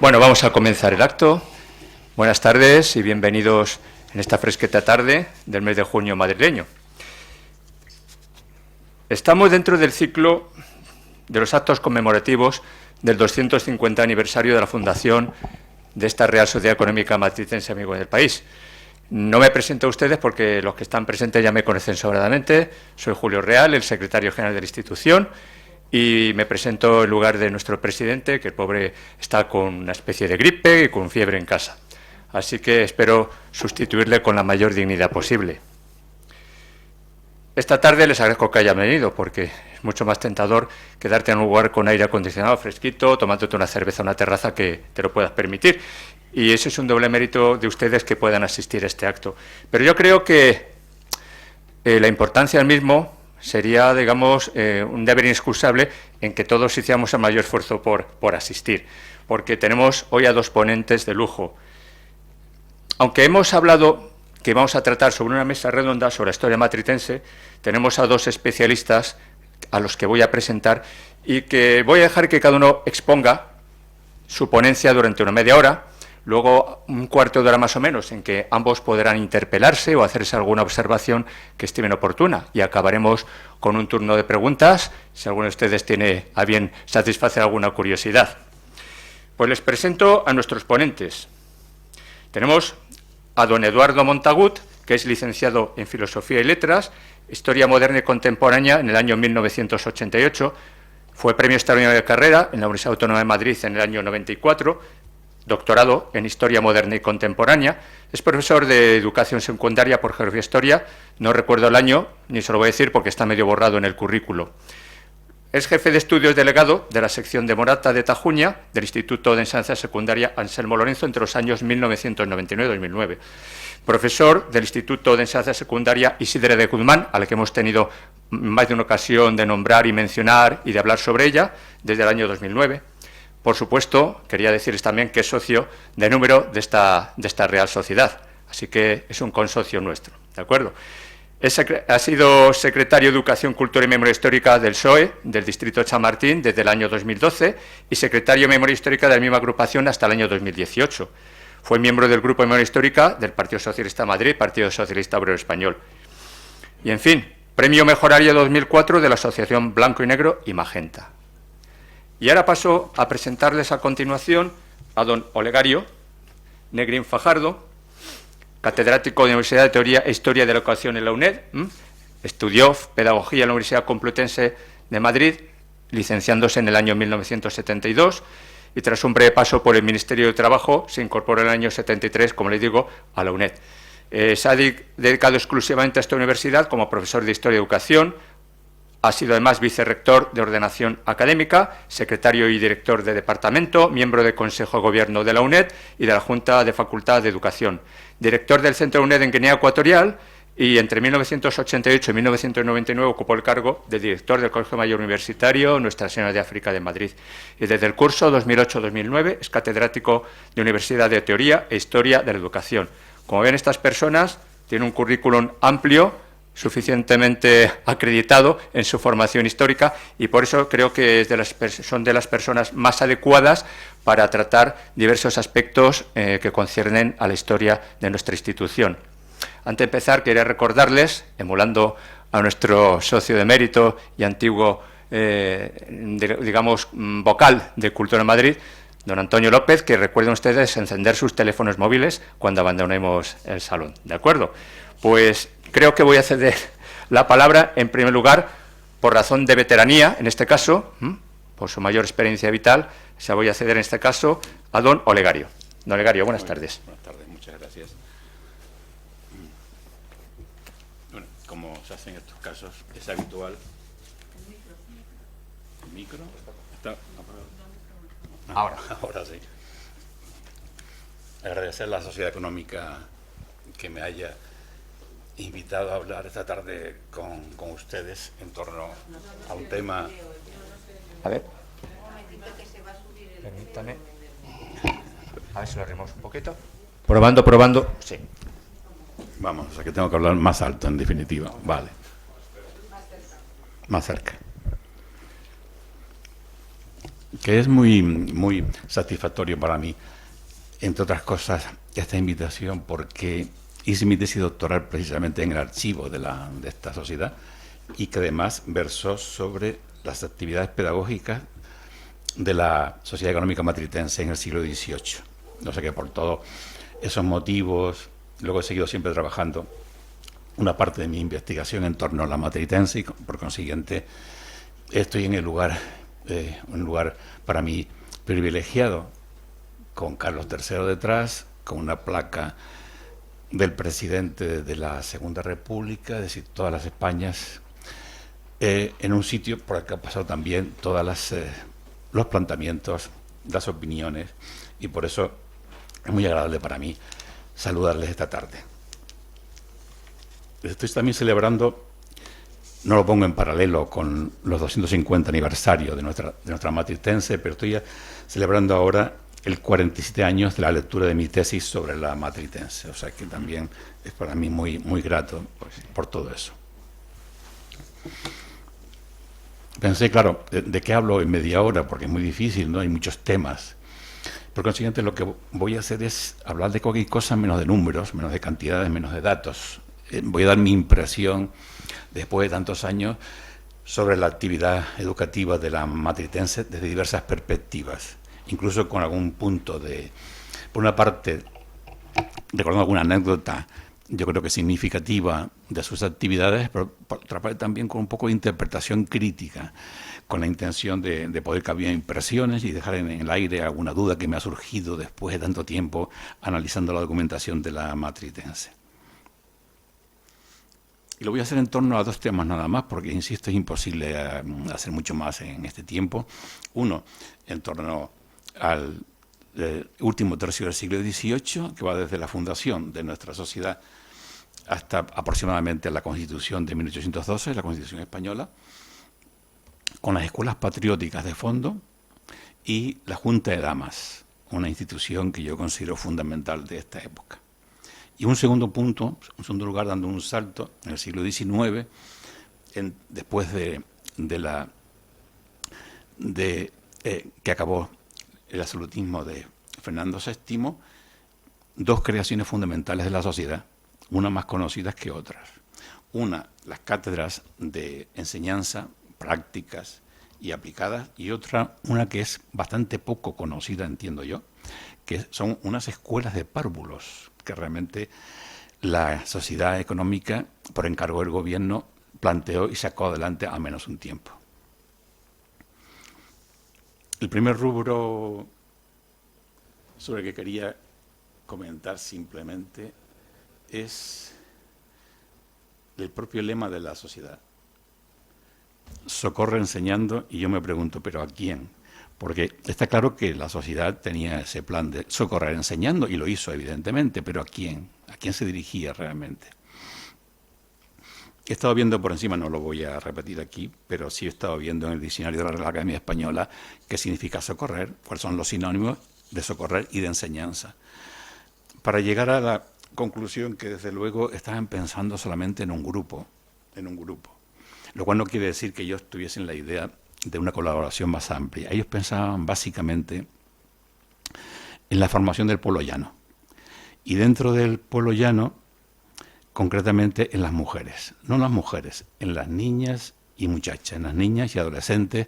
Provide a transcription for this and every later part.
Bueno, vamos a comenzar el acto. Buenas tardes y bienvenidos en esta fresqueta tarde del mes de junio madrileño. Estamos dentro del ciclo de los actos conmemorativos del 250 aniversario de la fundación de esta Real Sociedad Económica Matritense Amigos del País. No me presento a ustedes porque los que están presentes ya me conocen sobradamente. Soy Julio Real, el secretario general de la institución, y me presento en lugar de nuestro presidente, que el pobre está con una especie de gripe y con fiebre en casa. Así que espero sustituirle con la mayor dignidad posible. Esta tarde les agradezco que hayan venido, porque es mucho más tentador quedarte en un lugar con aire acondicionado, fresquito, tomándote una cerveza en una terraza que te lo puedas permitir. Y ese es un doble mérito de ustedes que puedan asistir a este acto. Pero yo creo que la importancia del mismo sería, digamos, un deber inexcusable en que todos hiciéramos el mayor esfuerzo por asistir, porque tenemos hoy a dos ponentes de lujo. Aunque hemos hablado que vamos a tratar sobre una mesa redonda sobre la historia matritense, tenemos a dos especialistas a los que voy a presentar y que voy a dejar que cada uno exponga su ponencia durante una media hora, luego un cuarto de hora más o menos en que ambos podrán interpelarse o hacerse alguna observación que estimen oportuna, y acabaremos con un turno de preguntas, si alguno de ustedes tiene a bien satisfacer alguna curiosidad. Pues les presento a nuestros ponentes. Tenemos a don Eduardo Montagut, que es licenciado en Filosofía y Letras, Historia Moderna y Contemporánea en el año 1988, fue premio extraordinario de carrera en la Universidad Autónoma de Madrid en el año 94, doctorado en Historia Moderna y Contemporánea, es profesor de Educación Secundaria por Geografía e Historia, no recuerdo el año, ni se lo voy a decir porque está medio borrado en el currículo. Es jefe de estudios delegado de la sección de Morata de Tajuña del Instituto de Enseñanza Secundaria Anselmo Lorenzo entre los años 1999 y 2009. Profesor del Instituto de Enseñanza Secundaria Isidre de Guzmán, al que hemos tenido más de una ocasión de nombrar y mencionar y de hablar sobre ella desde el año 2009. Por supuesto, quería decirles también que es socio de número de esta Real Sociedad, así que es un consocio nuestro, ¿de acuerdo? Ha sido secretario de Educación, Cultura y Memoria Histórica del PSOE, del Distrito de Chamartín, desde el año 2012, y secretario de Memoria Histórica de la misma agrupación hasta el año 2018. Fue miembro del Grupo de Memoria Histórica del Partido Socialista de Madrid, Partido Socialista Obrero Español. Y, en fin, Premio Mejorario 2004 de la Asociación Blanco y Negro y Magenta. Y ahora paso a presentarles a continuación a don Olegario Negrín Fajardo, catedrático de la Universidad de Teoría e Historia de la Educación en la UNED, estudió Pedagogía en la Universidad Complutense de Madrid, licenciándose en el año 1972, y tras un breve paso por el Ministerio de Trabajo, se incorporó en el año 73, como les digo, a la UNED. Se ha dedicado exclusivamente a esta universidad como profesor de Historia y Educación. Ha sido además vicerrector de Ordenación Académica, secretario y director de departamento, miembro del Consejo de Gobierno de la UNED y de la Junta de Facultad de Educación, director del Centro UNED en Guinea Ecuatorial, y entre 1988 y 1999 ocupó el cargo de director del Colegio Mayor Universitario Nuestra Señora de África de Madrid. Y desde el curso 2008-2009 es catedrático de Universidad de Teoría e Historia de la Educación. Como ven, estas personas tienen un currículum amplio, suficientemente acreditado en su formación histórica, y por eso creo que son de las personas más adecuadas para tratar diversos aspectos que conciernen a la historia de nuestra institución. Antes de empezar, quería recordarles, emulando a nuestro socio de mérito y antiguo, digamos, vocal de Cultura en Madrid, don Antonio López, que recuerden ustedes encender sus teléfonos móviles cuando abandonemos el salón, ¿de acuerdo? Pues creo que voy a ceder la palabra, en primer lugar, por razón de veteranía, en este caso, por su mayor experiencia vital, se voy a ceder en este caso a don Olegario. Don Olegario, buenas tardes. Buenas tardes, muchas gracias. Bueno, como se hace en estos casos, es habitual. ¿El micro? ¿Está apagado? Ahora sí. Agradecer a la Sociedad Económica que me haya invitado a hablar esta tarde con ustedes en torno a un tema. A ver. Permítame. A ver si lo arrimamos un poquito. Probando. Sí. Vamos, o sea que tengo que hablar más alto, en definitiva. Vale. Más cerca. que es muy satisfactorio para mí, entre otras cosas, esta invitación, porque hice mi tesis doctoral precisamente en el archivo de esta sociedad y que además versó sobre las actividades pedagógicas de la Sociedad Económica Matritense en el siglo XVIII. No sé qué, por todos esos motivos, luego he seguido siempre trabajando una parte de mi investigación en torno a la Matritense y por consiguiente estoy en el lugar, un lugar para mí privilegiado, con Carlos III detrás, con una placa del presidente de la Segunda República, es decir, todas las Españas, en un sitio por el que han pasado también todos los planteamientos, las opiniones, y por eso es muy agradable para mí saludarles esta tarde. Estoy también celebrando, no lo pongo en paralelo con los 250 aniversarios de nuestra Matritense, pero estoy celebrando ahora el 47 años de la lectura de mi tesis sobre la Matritense, o sea que también es para mí muy grato por todo eso. Pensé, claro, ¿de qué hablo en media hora? Porque es muy difícil, ¿no? Hay muchos temas. Por consiguiente, lo que voy a hacer es hablar de cualquier cosa menos de números, menos de cantidades, menos de datos. Voy a dar mi impresión, después de tantos años, sobre la actividad educativa de la Matritense desde diversas perspectivas, incluso con algún punto de, por una parte, recordando alguna anécdota, yo creo que significativa de sus actividades, pero por otra parte también con un poco de interpretación crítica, con la intención de poder cambiar impresiones y dejar en el aire alguna duda que me ha surgido después de tanto tiempo analizando la documentación de la Matritense. Y lo voy a hacer en torno a dos temas nada más, porque, insisto, es imposible hacer mucho más en este tiempo. Uno, en torno al último tercio del siglo XVIII, que va desde la fundación de nuestra sociedad hasta aproximadamente la Constitución de 1812, la Constitución española, con las escuelas patrióticas de fondo y la Junta de Damas, una institución que yo considero fundamental de esta época. Y un segundo punto, en segundo lugar, dando un salto en el siglo XIX, después que acabó el absolutismo de Fernando VII, dos creaciones fundamentales de la sociedad, unas más conocidas que otras. Una, las cátedras de enseñanza, prácticas y aplicadas, y otra, una que es bastante poco conocida, entiendo yo, que son unas escuelas de párvulos, que realmente la sociedad económica, por encargo del gobierno, planteó y sacó adelante al menos un tiempo. El primer rubro sobre el que quería comentar simplemente es el propio lema de la sociedad. Socorre enseñando, y yo me pregunto, ¿pero a quién? Porque está claro que la sociedad tenía ese plan de socorrer enseñando, y lo hizo evidentemente, pero ¿a quién? ¿A quién se dirigía realmente? He estado viendo por encima, no lo voy a repetir aquí, pero sí he estado viendo en el diccionario de la Real Academia Española qué significa socorrer, cuáles son los sinónimos de socorrer y de enseñanza. Para llegar a la conclusión que desde luego estaban pensando solamente en un grupo, lo cual no quiere decir que yo estuviese en la idea de una colaboración más amplia. Ellos pensaban básicamente en la formación del pueblo llano, y dentro del pueblo llano, concretamente en las mujeres, no en las mujeres, en las niñas y muchachas, en las niñas y adolescentes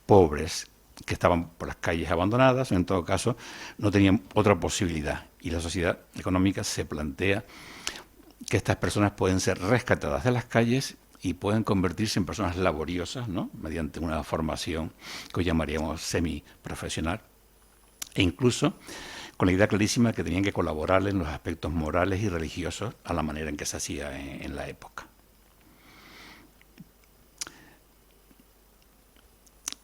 pobres que estaban por las calles abandonadas, o en todo caso no tenían otra posibilidad, y la sociedad económica se plantea que estas personas pueden ser rescatadas de las calles y pueden convertirse en personas laboriosas, ¿no?, mediante una formación que hoy llamaríamos semiprofesional, e incluso con la idea clarísima que tenían que colaborar en los aspectos morales y religiosos a la manera en que se hacía en la época.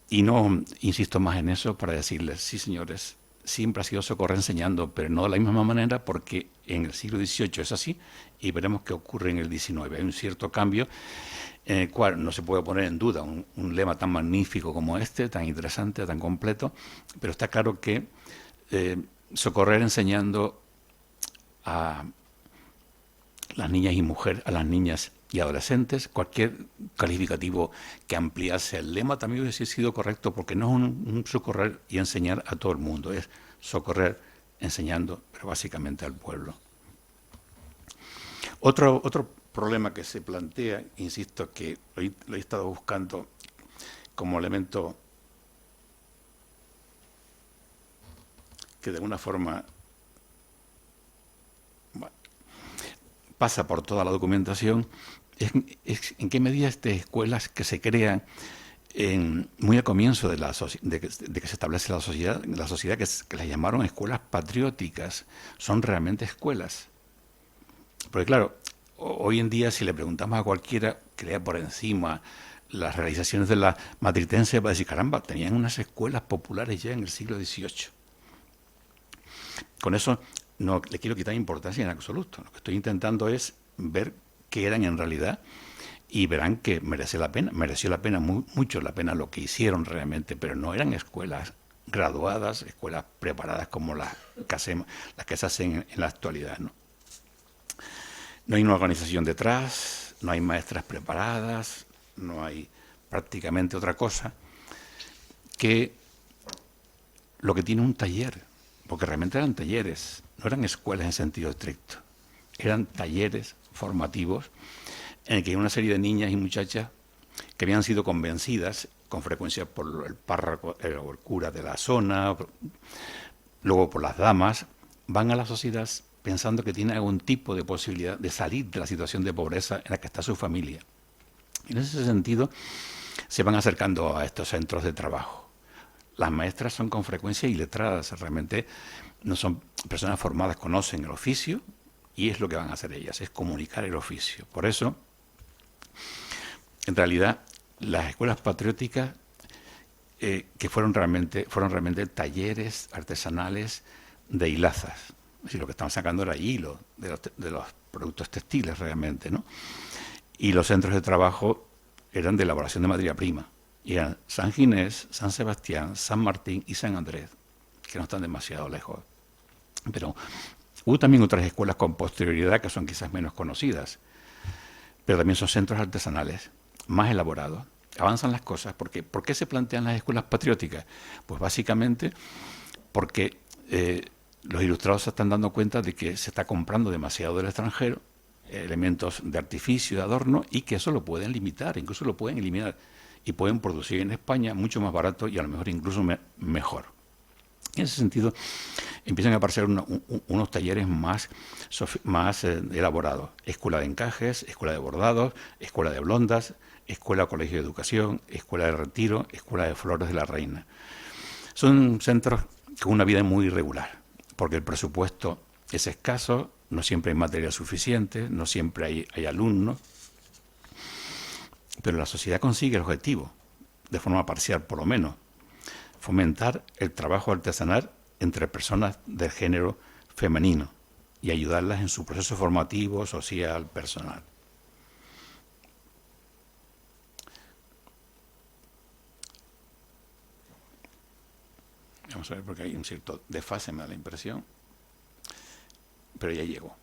Y no insisto más en eso para decirles, sí señores, siempre ha sido socorrer enseñando, pero no de la misma manera, porque en el siglo XVIII es así, y veremos qué ocurre en el XIX. Hay un cierto cambio en el cual no se puede poner en duda un lema tan magnífico como este, tan interesante, tan completo, pero está claro que socorrer enseñando a las niñas y mujeres, a las niñas y adolescentes. Cualquier calificativo que ampliase el lema también hubiese sido correcto, porque no es un socorrer y enseñar a todo el mundo, es socorrer enseñando, pero básicamente al pueblo. Otro problema que se plantea, insisto, que lo he estado buscando como elemento que de alguna forma pasa por toda la documentación, es en qué medida estas escuelas que se crean muy al comienzo de que se establece la sociedad que las llamaron escuelas patrióticas, son realmente escuelas. Porque claro, hoy en día si le preguntamos a cualquiera que lea por encima las realizaciones de la matritense, va a decir, caramba, tenían unas escuelas populares ya en el siglo XVIII. Con eso no le quiero quitar importancia en absoluto. Lo que estoy intentando es ver qué eran en realidad, y verán que mereció la pena, mucho la pena lo que hicieron realmente, pero no eran escuelas graduadas, escuelas preparadas como las que se hacen en la actualidad, ¿no? No hay una organización detrás, no hay maestras preparadas, no hay prácticamente otra cosa que lo que tiene un taller, porque realmente eran talleres, no eran escuelas en sentido estricto, eran talleres formativos en el que hay una serie de niñas y muchachas que habían sido convencidas con frecuencia por el párroco o el cura de la zona, luego por las damas, van a la sociedad pensando que tienen algún tipo de posibilidad de salir de la situación de pobreza en la que está su familia. En ese sentido, se van acercando a estos centros de trabajo. Las maestras son con frecuencia iletradas, realmente no son personas formadas, conocen el oficio, y es lo que van a hacer ellas, es comunicar el oficio. Por eso, en realidad, las escuelas patrióticas que fueron realmente talleres artesanales de hilazas. Es decir, lo que estaban sacando era hilo de los productos textiles realmente, ¿no? Y los centros de trabajo eran de elaboración de materia prima. Y eran San Ginés, San Sebastián, San Martín y San Andrés, que no están demasiado lejos. Pero hubo también otras escuelas con posterioridad que son quizás menos conocidas, pero también son centros artesanales más elaborados. Avanzan las cosas. Porque, ¿por qué se plantean las escuelas patrióticas? Pues básicamente porque los ilustrados se están dando cuenta de que se está comprando demasiado del extranjero, elementos de artificio, de adorno, y que eso lo pueden limitar, incluso lo pueden eliminar, y pueden producir en España mucho más barato y a lo mejor incluso mejor. En ese sentido, empiezan a aparecer unos talleres más elaborados. Escuela de encajes, escuela de bordados, escuela de blondas, escuela colegio de educación, escuela de retiro, escuela de flores de la reina. Son centros con una vida muy irregular, porque el presupuesto es escaso, no siempre hay material suficiente, no siempre hay alumnos, pero la sociedad consigue el objetivo, de forma parcial por lo menos, fomentar el trabajo artesanal entre personas del género femenino y ayudarlas en su proceso formativo, social, personal. Vamos a ver, porque hay un cierto desfase, me da la impresión, pero ya llegó.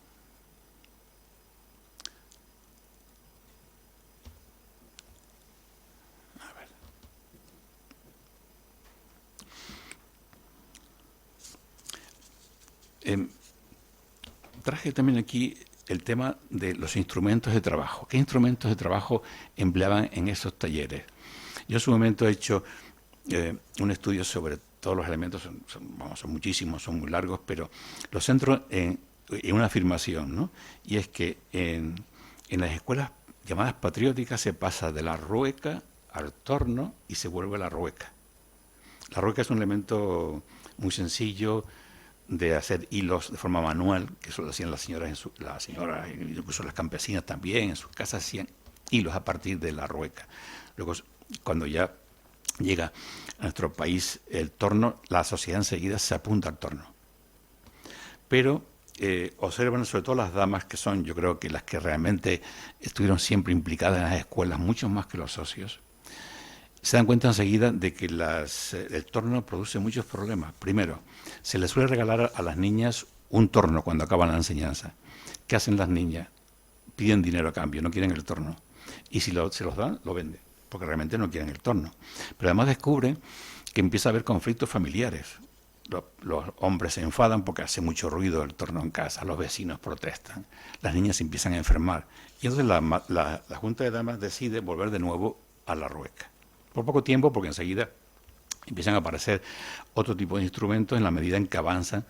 Traje también aquí el tema de los instrumentos de trabajo. ¿Qué instrumentos de trabajo empleaban en esos talleres? Yo en su momento he hecho un estudio sobre todos los elementos, son muchísimos, son muy largos, pero los centro en una afirmación, ¿no? Y es que en las escuelas llamadas patrióticas se pasa de la rueca al torno y se vuelve a la rueca. La rueca es un elemento muy sencillo de hacer hilos de forma manual, que eso lo hacían las señoras, incluso las campesinas también, en sus casas hacían hilos a partir de la rueca. Luego, cuando ya llega a nuestro país el torno, la sociedad enseguida se apunta al torno. Pero observan sobre todo las damas, que son, yo creo que las que realmente estuvieron siempre implicadas en las escuelas, mucho más que los socios, se dan cuenta enseguida de que el torno produce muchos problemas. Primero, se les suele regalar a las niñas un torno cuando acaban la enseñanza. ¿Qué hacen las niñas? piden dinero a cambio, no quieren el torno. Y si se los dan, lo venden, porque realmente no quieren el torno. Pero además descubren que empieza a haber conflictos familiares. Los hombres se enfadan porque hace mucho ruido el torno en casa, los vecinos protestan, las niñas se empiezan a enfermar. Y entonces la Junta de Damas decide volver de nuevo a la rueca. Por poco tiempo, porque enseguida empiezan a aparecer otro tipo de instrumentos en la medida en que avanzan,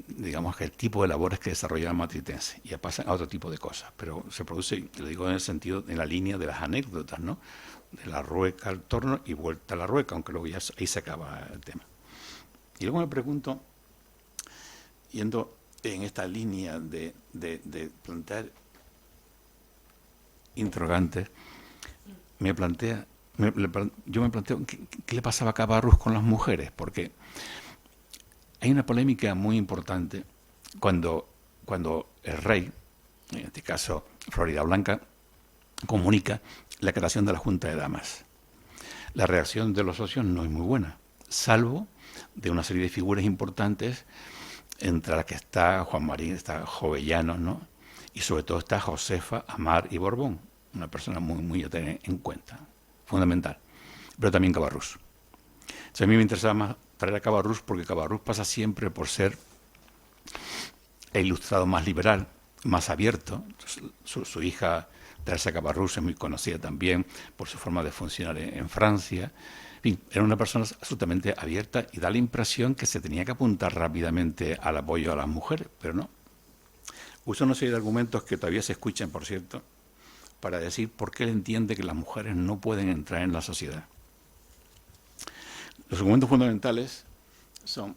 digamos, que el tipo de labores que desarrolla la matritense, y ya pasan a otro tipo de cosas. Pero se produce, lo digo en el sentido, en la línea de las anécdotas, ¿no? De la rueca al torno y vuelta a la rueca, aunque luego ya ahí se acaba el tema. Y luego me pregunto, yendo en esta línea de plantear interrogantes, yo me planteo qué le pasaba a Cabarrús con las mujeres, porque hay una polémica muy importante cuando el rey, en este caso Floridablanca, comunica la creación de la Junta de Damas. La reacción de los socios no es muy buena, salvo de una serie de figuras importantes, entre las que está Juan Marín, está Jovellanos, ¿no? Y sobre todo está Josefa, Amar y Borbón, una persona muy a tener en cuenta, fundamental, pero también Cabarrús. Entonces, a mí me interesaba más traer a Cabarrús porque Cabarrús pasa siempre por ser el ilustrado más liberal, más abierto. Su hija Teresa Cabarrús es muy conocida también por su forma de funcionar en Francia. En fin, era una persona absolutamente abierta y da la impresión que se tenía que apuntar rápidamente al apoyo a las mujeres, pero no. Usa una serie de argumentos que todavía se escuchan, por cierto, para decir por qué él entiende que las mujeres no pueden entrar en la sociedad. Los argumentos fundamentales son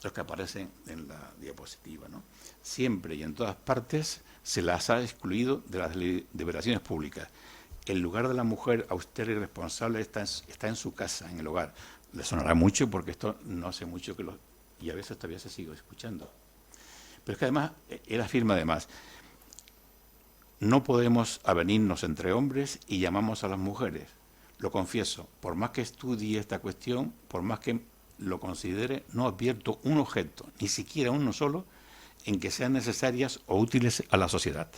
los que aparecen en la diapositiva, ¿no? Siempre y en todas partes se las ha excluido de las deliberaciones públicas. El lugar de la mujer austera y responsable está en su casa, en el hogar. Le sonará mucho porque esto no hace mucho que y a veces todavía se sigue escuchando. Pero es que además, él afirma además, no podemos avenirnos entre hombres y llamamos a las mujeres. Lo confieso, por más que estudie esta cuestión, por más que lo considere, no advierto un objeto, ni siquiera uno solo, en que sean necesarias o útiles a la sociedad.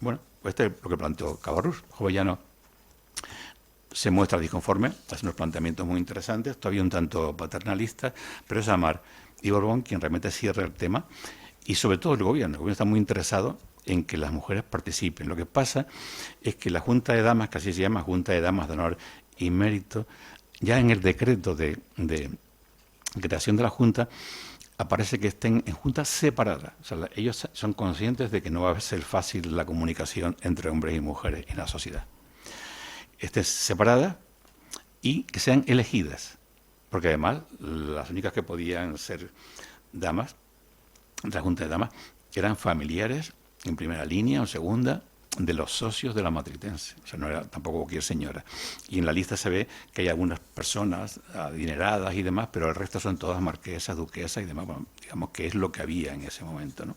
Bueno, pues este es lo que planteó Cabarrús. Jovellanos se muestra disconforme, hace unos planteamientos muy interesantes, todavía un tanto paternalistas, pero es Amar y Borbón quien realmente cierra el tema, y sobre todo el gobierno está muy interesado en que las mujeres participen. Lo que pasa es que la Junta de Damas, que así se llama, Junta de Damas de Honor y Mérito, ya en el decreto de creación de la Junta, aparece que estén en juntas separadas. O sea, ellos son conscientes de que no va a ser fácil la comunicación entre hombres y mujeres en la sociedad. Estén separadas y que sean elegidas, porque además las únicas que podían ser damas, de la Junta de Damas, eran familiares en primera línea o segunda de los socios de la matritense. O sea, no era tampoco cualquier señora. Y en la lista se ve que hay algunas personas adineradas y demás, pero el resto son todas marquesas, duquesas y demás. Bueno, digamos que es lo que había en ese momento, ¿no?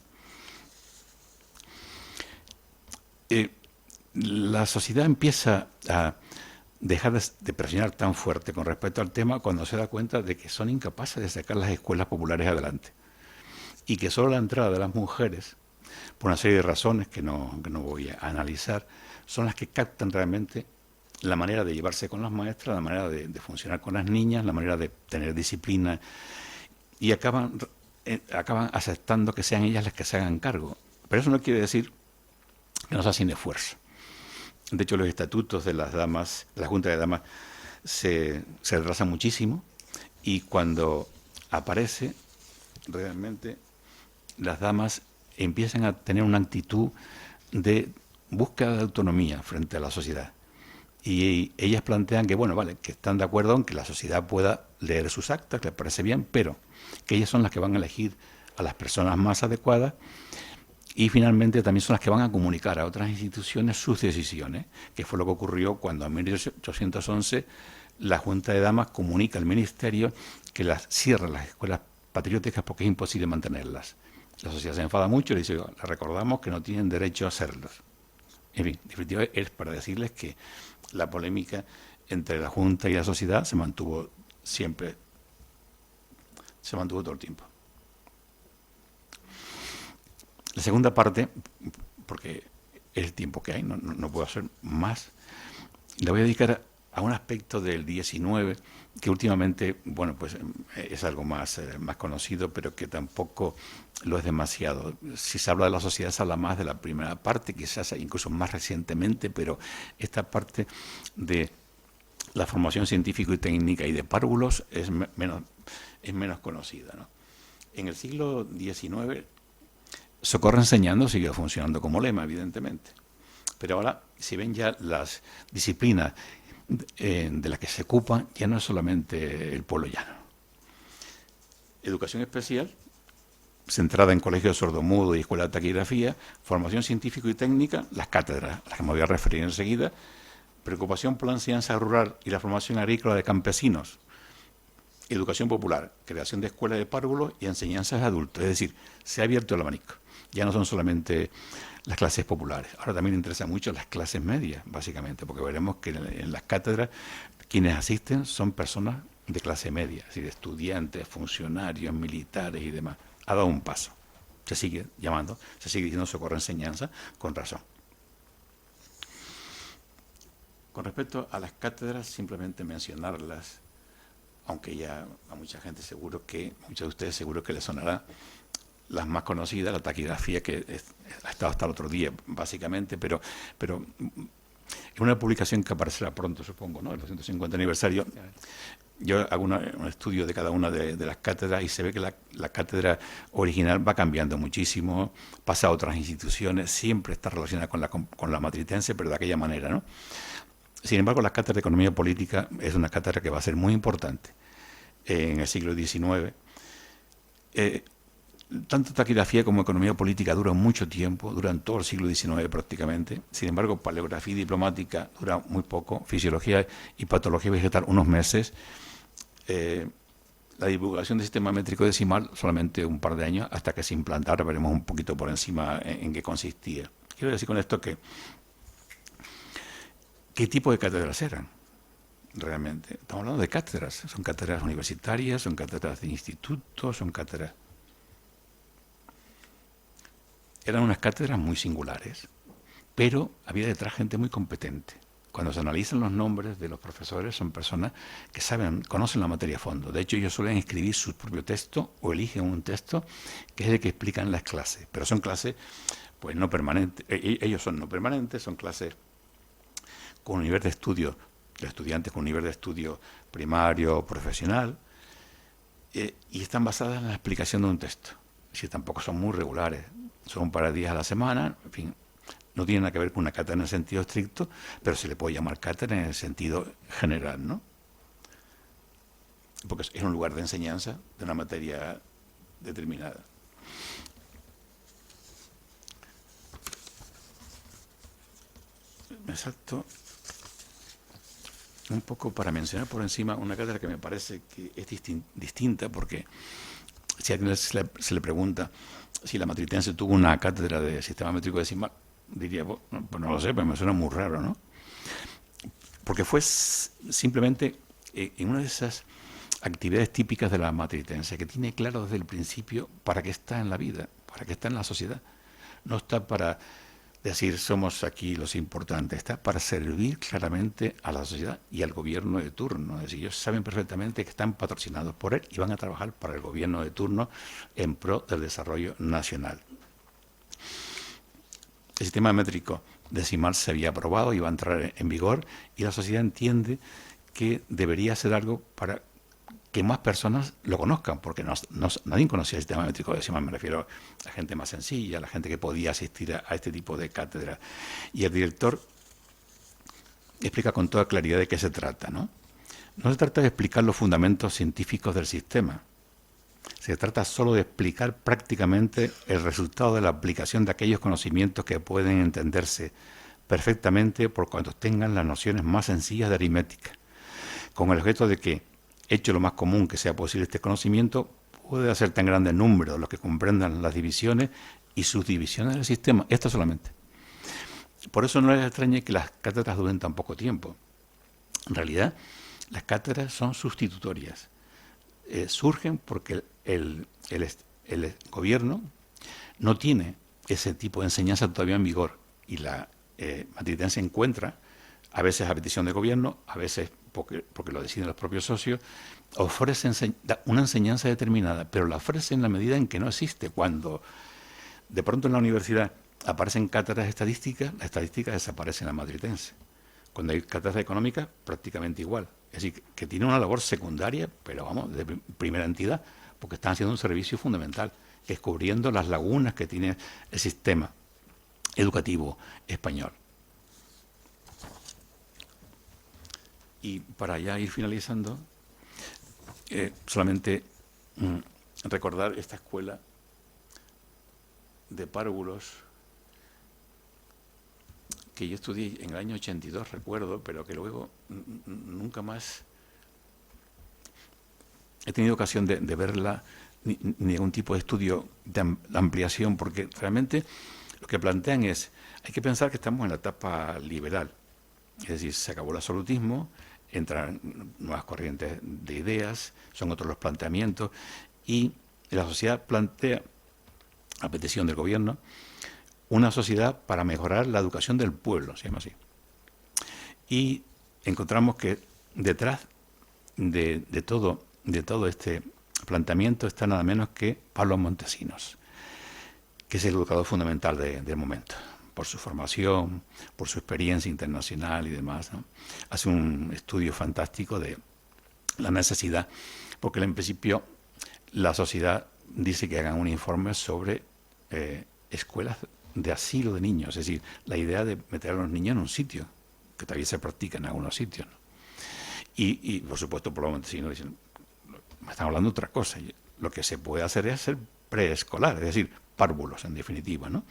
La sociedad empieza a dejar de presionar tan fuerte con respecto al tema cuando se da cuenta de que son incapaces de sacar las escuelas populares adelante. Y que solo la entrada de las mujeres, por una serie de razones que no voy a analizar, son las que captan realmente la manera de llevarse con las maestras, la manera de funcionar con las niñas, la manera de tener disciplina, y acaban aceptando que sean ellas las que se hagan cargo. Pero eso no quiere decir que no se hacen esfuerzo. De hecho, los estatutos de las damas, de la Junta de Damas, se retrasan muchísimo, y cuando aparece, realmente las damas empiezan a tener una actitud de búsqueda de autonomía frente a la sociedad. Y ellas plantean que, bueno, vale, que están de acuerdo en que la sociedad pueda leer sus actas, que les parece bien, pero que ellas son las que van a elegir a las personas más adecuadas y finalmente también son las que van a comunicar a otras instituciones sus decisiones, que fue lo que ocurrió cuando en 1811 la Junta de Damas comunica al Ministerio que cierra las escuelas patrióticas porque es imposible mantenerlas. La sociedad se enfada mucho y le dice, le recordamos que no tienen derecho a hacerlos. En fin, en definitiva es para decirles que la polémica entre la Junta y la sociedad se mantuvo siempre, se mantuvo todo el tiempo. La segunda parte, porque es el tiempo que hay, no puedo hacer más. Le voy a dedicar a un aspecto del 19 que últimamente, bueno, pues es algo más conocido, pero que tampoco lo es demasiado. Si se habla de la sociedad, se habla más de la primera parte, quizás incluso más recientemente, pero esta parte de la formación científica y técnica y de párvulos es menos conocida, ¿no? En el siglo XIX, Socorro enseñando siguió funcionando como lema, evidentemente. Pero ahora, si ven ya las disciplinas de las que se ocupan, ya no es solamente el pueblo llano. Educación especial, centrada en colegios sordomudos y escuela de taquigrafía, formación científica y técnica, las cátedras, a las que me voy a referir enseguida, preocupación por la enseñanza rural y la formación agrícola de campesinos, educación popular, creación de escuelas de párvulos y enseñanzas de adultos. Es decir, se ha abierto el abanico. Ya no son solamente las clases populares. Ahora también interesa mucho las clases medias, básicamente, porque veremos que en las cátedras quienes asisten son personas de clase media, es decir, estudiantes, funcionarios, militares y demás. Ha dado un paso. Se sigue llamando, se sigue diciendo Socorro Enseñanza, con razón. Con respecto a las cátedras, simplemente mencionarlas, aunque ya a mucha gente seguro que, muchos de ustedes seguro que les sonará las más conocidas, la taquigrafía, que ha estado hasta el otro día, básicamente, pero es una publicación que aparecerá pronto, supongo, ¿no? El 250 aniversario. Yo hago un estudio de cada una de las cátedras y se ve que la cátedra original va cambiando muchísimo, pasa a otras instituciones, siempre está relacionada con la matritense, pero de aquella manera, ¿no? Sin embargo, la cátedra de Economía Política es una cátedra que va a ser muy importante en el siglo XIX. Tanto taquigrafía como economía política duran mucho tiempo, duran todo el siglo XIX prácticamente. Sin embargo, paleografía y diplomática dura muy poco, fisiología y patología vegetal unos meses. La divulgación del sistema métrico decimal solamente un par de años hasta que se implantara. Veremos un poquito por encima en qué consistía. Quiero decir con esto que ¿qué tipo de cátedras eran? Realmente, estamos hablando de cátedras. Son cátedras universitarias, son cátedras de institutos, son cátedras... Eran unas cátedras muy singulares, pero había detrás gente muy competente. Cuando se analizan los nombres de los profesores, son personas que conocen la materia a fondo. De hecho, ellos suelen escribir su propio texto o eligen un texto que es el que explican las clases. Pero son clases, pues no permanentes. Ellos son no permanentes, son clases con un nivel de estudio, de estudiantes con un nivel de estudio primario o profesional, y están basadas en la explicación de un texto. Es decir, tampoco son muy regulares. Son un par de días a la semana, en fin, no tiene nada que ver con una cátedra en el sentido estricto, pero se le puede llamar cátedra en el sentido general, ¿no? Porque es un lugar de enseñanza de una materia determinada. Exacto. Un poco para mencionar por encima una cátedra que me parece que es distinta, porque si a alguien se le pregunta si la matritense tuvo una cátedra de sistema métrico decimal, diría, pues no lo sé, pero me suena muy raro, ¿no? Porque fue simplemente en una de esas actividades típicas de la matritense, que tiene claro desde el principio para qué está en la vida, para qué está en la sociedad. No está para decir somos aquí los importantes, está para servir claramente a la sociedad y al gobierno de turno. Es decir, ellos saben perfectamente que están patrocinados por él y van a trabajar para el gobierno de turno en pro del desarrollo nacional. El sistema métrico decimal se había aprobado, iba a entrar en vigor, y la sociedad entiende que debería hacer algo para que más personas lo conozcan, porque nadie conocía el sistema métrico decimal. Me refiero a la gente más sencilla, a la gente que podía asistir a este tipo de cátedra. Y el director explica con toda claridad de qué se trata, ¿no? No se trata de explicar los fundamentos científicos del sistema. Se trata solo de explicar prácticamente el resultado de la aplicación de aquellos conocimientos que pueden entenderse perfectamente por cuantos tengan las nociones más sencillas de aritmética, con el objeto de que, hecho lo más común que sea posible este conocimiento, puede hacer tan grande número de los que comprendan las divisiones y subdivisiones del sistema. Esto solamente. Por eso no les extrañe que las cátedras duren tan poco tiempo. En realidad, las cátedras son sustitutorias. Surgen porque el gobierno no tiene ese tipo de enseñanza todavía en vigor. Y la matritense encuentra, a veces a petición del gobierno, a veces porque lo deciden los propios socios, ofrece una enseñanza determinada, pero la ofrece en la medida en que no existe. Cuando de pronto en la universidad aparecen cátedras estadísticas, la estadística desaparece en la matritense. Cuando hay cátedras económicas, prácticamente igual. Es decir, que tiene una labor secundaria, pero vamos, de primera entidad, porque están haciendo un servicio fundamental, descubriendo las lagunas que tiene el sistema educativo español. Y para ya ir finalizando, solamente recordar esta escuela de párvulos que yo estudié en el año 82, recuerdo, pero que luego nunca más he tenido ocasión de verla, ni ningún tipo de estudio de ampliación, porque realmente lo que plantean es, hay que pensar que estamos en la etapa liberal, es decir, se acabó el absolutismo, entran nuevas corrientes de ideas, son otros los planteamientos, y la sociedad plantea, a petición del gobierno, una sociedad para mejorar la educación del pueblo, se llama así. Y encontramos que detrás de todo este planteamiento está nada menos que Pablo Montesinos, que es el educador fundamental del momento, por su formación, por su experiencia internacional y demás, ¿no? Hace un estudio fantástico de la necesidad, porque en principio la sociedad dice que hagan un informe sobre escuelas de asilo de niños, es decir, la idea de meter a los niños en un sitio, que todavía se practica en algunos sitios, ¿no? Y por supuesto, por lo Montesinos dicen, me están hablando de otra cosa, lo que se puede hacer es hacer preescolar, es decir, párvulos en definitiva, ¿no?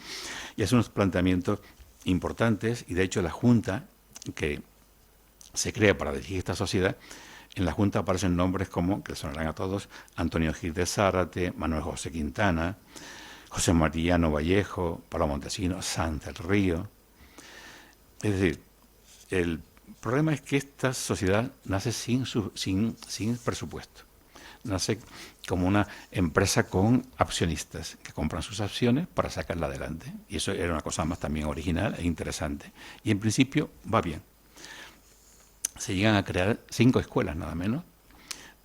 Y hace unos planteamientos importantes, y de hecho la Junta que se crea para dirigir esta sociedad, en la Junta aparecen nombres como, que sonarán a todos, Antonio Gil de Zárate, Manuel José Quintana, José Mariano Vallejo, Pablo Montesinos, Sanz del Río. Es decir, el problema es que esta sociedad nace sin presupuesto. Nace como una empresa con accionistas que compran sus acciones para sacarla adelante. Y eso era una cosa más también original e interesante. Y en principio va bien. Se llegan a crear 5 escuelas nada menos.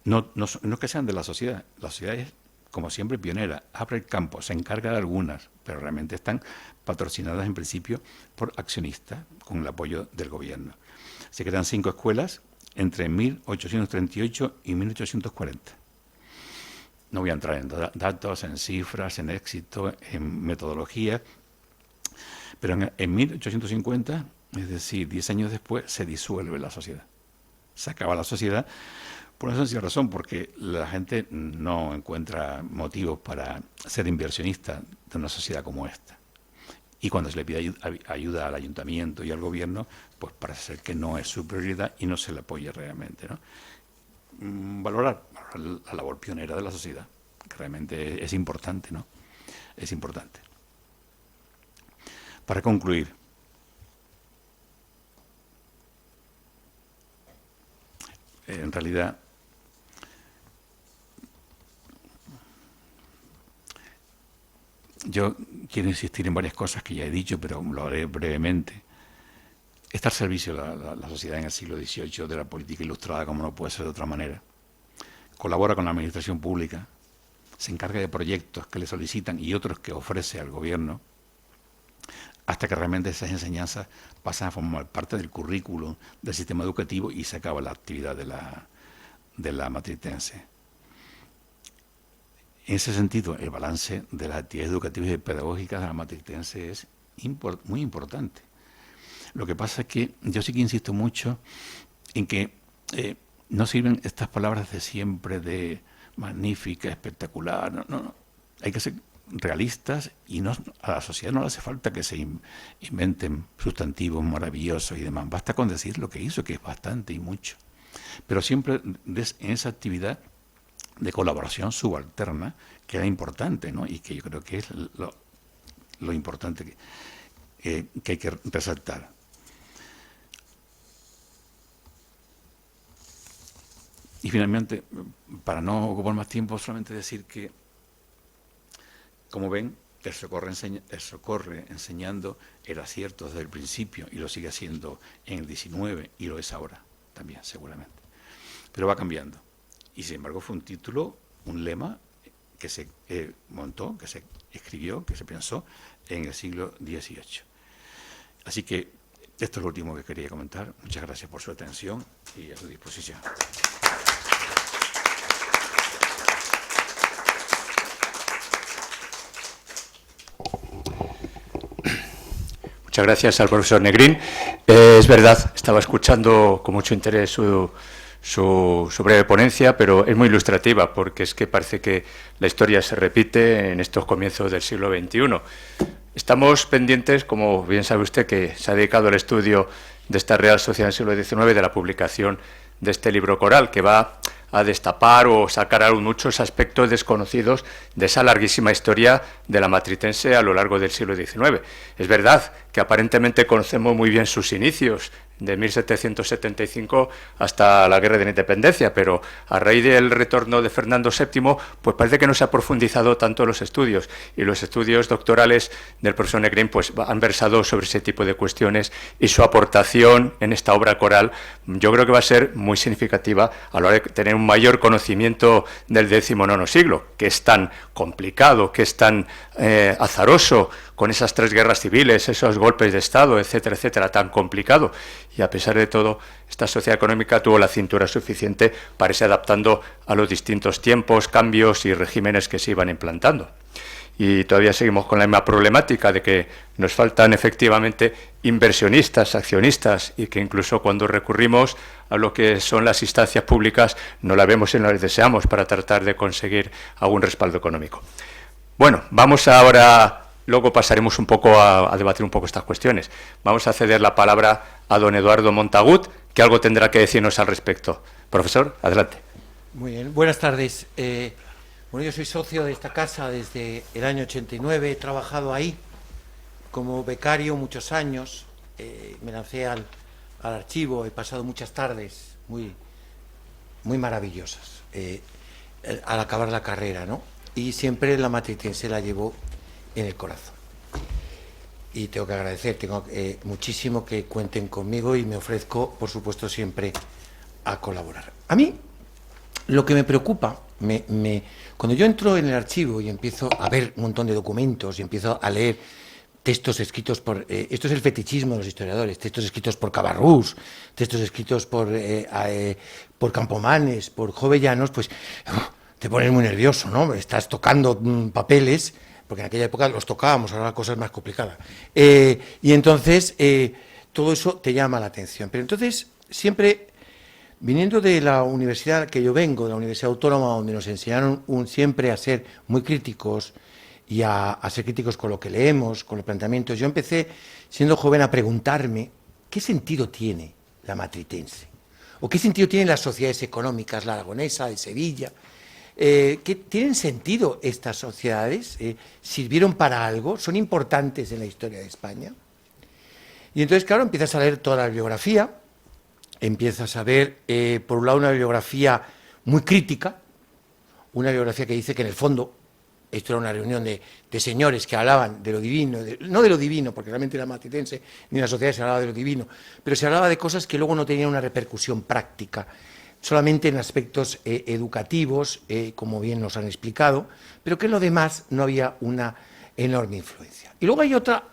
No es que sean de la sociedad. La sociedad es, como siempre, pionera. Abre el campo, se encarga de algunas, pero realmente están patrocinadas en principio por accionistas con el apoyo del gobierno. Se crean 5 escuelas entre 1838 y 1840. No voy a entrar en datos, en cifras, en éxito, en metodología, pero en 1850, es decir, 10 años después, se disuelve la sociedad. Se acaba la sociedad por una sencilla razón, porque la gente no encuentra motivos para ser inversionista de una sociedad como esta. Y cuando se le pide ayuda al ayuntamiento y al gobierno, pues parece ser que no es su prioridad y no se le apoya realmente, ¿no? Valorar la labor pionera de la sociedad, que realmente es importante, ¿no? Es importante. Para concluir, en realidad, yo quiero insistir en varias cosas que ya he dicho, pero lo haré brevemente. Está al servicio de la sociedad en el siglo XVIII de la política ilustrada, como no puede ser de otra manera. Colabora con la administración pública, se encarga de proyectos que le solicitan y otros que ofrece al gobierno, hasta que realmente esas enseñanzas pasan a formar parte del currículum del sistema educativo y se acaba la actividad de la matritense. En ese sentido, el balance de las actividades educativas y pedagógicas de la matritense es muy importante. Lo que pasa es que yo sí que insisto mucho en que no sirven estas palabras de siempre de magnífica, espectacular. No. Hay que ser realistas y a la sociedad no le hace falta que se inventen sustantivos maravillosos y demás. Basta con decir lo que hizo, que es bastante y mucho. Pero siempre en esa actividad de colaboración subalterna, que era importante, ¿no? Y que yo creo que es lo importante que hay que resaltar. Y finalmente, para no ocupar más tiempo, solamente decir que, como ven, el Socorre enseñando era cierto desde el principio y lo sigue haciendo en el 19 y lo es ahora también, seguramente. Pero va cambiando. Y sin embargo fue un título, un lema que se montó, que se escribió, que se pensó en el siglo XVIII. Así que esto es lo último que quería comentar. Muchas gracias por su atención y a su disposición. Muchas gracias al profesor Negrín. Es verdad, estaba escuchando con mucho interés su breve ponencia, pero es muy ilustrativa porque es que parece que la historia se repite en estos comienzos del siglo XXI. Estamos pendientes, como bien sabe usted, que se ha dedicado al estudio de esta Real Sociedad del siglo XIX, de la publicación de este libro coral, que va a destapar o sacar a muchos aspectos desconocidos de esa larguísima historia de la matritense a lo largo del siglo XIX. Es verdad que aparentemente conocemos muy bien sus inicios, de 1775 hasta la Guerra de la Independencia, pero a raíz del retorno de Fernando VII, pues parece que no se ha profundizado tanto los estudios, y los estudios doctorales del profesor Negrín pues han versado sobre ese tipo de cuestiones, y su aportación en esta obra coral yo creo que va a ser muy significativa a la hora de tener un mayor conocimiento del XIX siglo, que es tan complicado, que es tan azaroso, con esas 3 guerras civiles, esos golpes de Estado, etcétera, etcétera, tan complicado. Y a pesar de todo, esta sociedad económica tuvo la cintura suficiente para irse adaptando a los distintos tiempos, cambios y regímenes que se iban implantando. Y todavía seguimos con la misma problemática de que nos faltan efectivamente inversionistas, accionistas, y que incluso cuando recurrimos a lo que son las instancias públicas no la vemos y no las deseamos para tratar de conseguir algún respaldo económico. Bueno, vamos ahora... Luego pasaremos un poco a debatir un poco estas cuestiones. Vamos a ceder la palabra a don Eduardo Montagut, que algo tendrá que decirnos al respecto. Profesor, adelante. Muy bien, buenas tardes. Bueno, yo soy socio de esta casa desde el año 89, he trabajado ahí como becario muchos años, me lancé al archivo, he pasado muchas tardes muy maravillosas al acabar la carrera, ¿no? Y siempre la matritense la llevo en el corazón. Y tengo que agradecer, muchísimo que cuenten conmigo, y me ofrezco, por supuesto, siempre a colaborar. A mí, lo que me preocupa, cuando yo entro en el archivo y empiezo a ver un montón de documentos y empiezo a leer textos escritos por... esto es el fetichismo de los historiadores, textos escritos por Cabarrús, textos escritos por Campomanes, por Jovellanos, pues te pones muy nervioso, ¿no? Estás tocando papeles, porque en aquella época los tocábamos, ahora la cosa es más complicada. Y entonces todo eso te llama la atención. Pero entonces, siempre, viniendo de la universidad que yo vengo, de la Universidad Autónoma, donde nos enseñaron siempre a ser muy críticos y a ser críticos con lo que leemos, con los planteamientos, yo empecé, siendo joven, a preguntarme qué sentido tiene la matritense, o qué sentido tienen las sociedades económicas, la aragonesa, de Sevilla. ¿Tienen sentido estas sociedades? ¿Sirvieron para algo? ¿Son importantes en la historia de España? Y entonces, claro, empiezas a leer toda la bibliografía, empiezas a ver, por un lado, una bibliografía muy crítica, una bibliografía que dice que, en el fondo, esto era una reunión de señores que hablaban de lo divino, no de lo divino, porque realmente la matritense ni la sociedad se hablaba de lo divino, pero se hablaba de cosas que luego no tenían una repercusión práctica, solamente en aspectos educativos, como bien nos han explicado, pero que en lo demás no había una enorme influencia. Y luego hay otra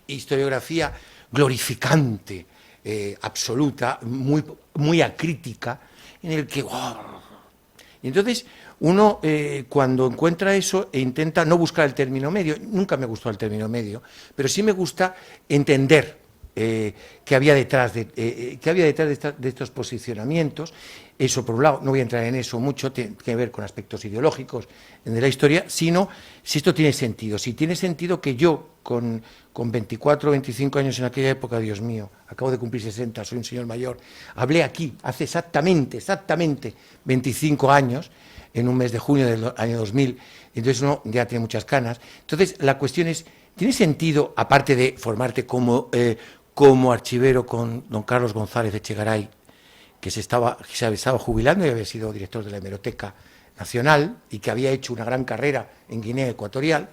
historiografía glorificante, absoluta, muy acrítica, en el que... ¡wow! Y entonces uno, cuando encuentra eso, intenta no buscar el término medio. Nunca me gustó el término medio, pero sí me gusta entender qué había detrás de estos posicionamientos. Eso, por un lado, no voy a entrar en eso mucho, tiene que ver con aspectos ideológicos de la historia, sino si esto tiene sentido. Si tiene sentido que yo, con 24 o 25 años en aquella época, Dios mío, acabo de cumplir 60, soy un señor mayor, hablé aquí hace exactamente 25 años, en un mes de junio del año 2000, entonces uno ya tiene muchas canas. Entonces, la cuestión es, ¿tiene sentido, aparte de formarte como archivero con don Carlos González de Echegaray, que se estaba jubilando y había sido director de la Hemeroteca Nacional y que había hecho una gran carrera en Guinea Ecuatorial?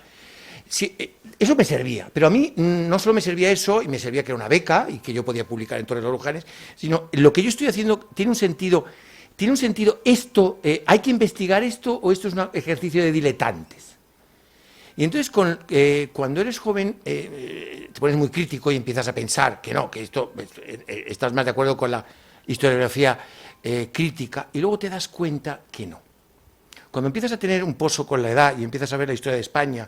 sí, eso me servía, pero a mí no solo me servía eso, y me servía que era una beca y que yo podía publicar en Torres de los Lujanes, sino lo que yo estoy haciendo tiene un sentido esto, ¿hay que investigar esto o esto es un ejercicio de diletantes? Y entonces cuando eres joven te pones muy crítico y empiezas a pensar que no, que esto, estás más de acuerdo con la historiografía crítica, y luego te das cuenta que no. Cuando empiezas a tener un pozo con la edad y empiezas a ver la historia de España,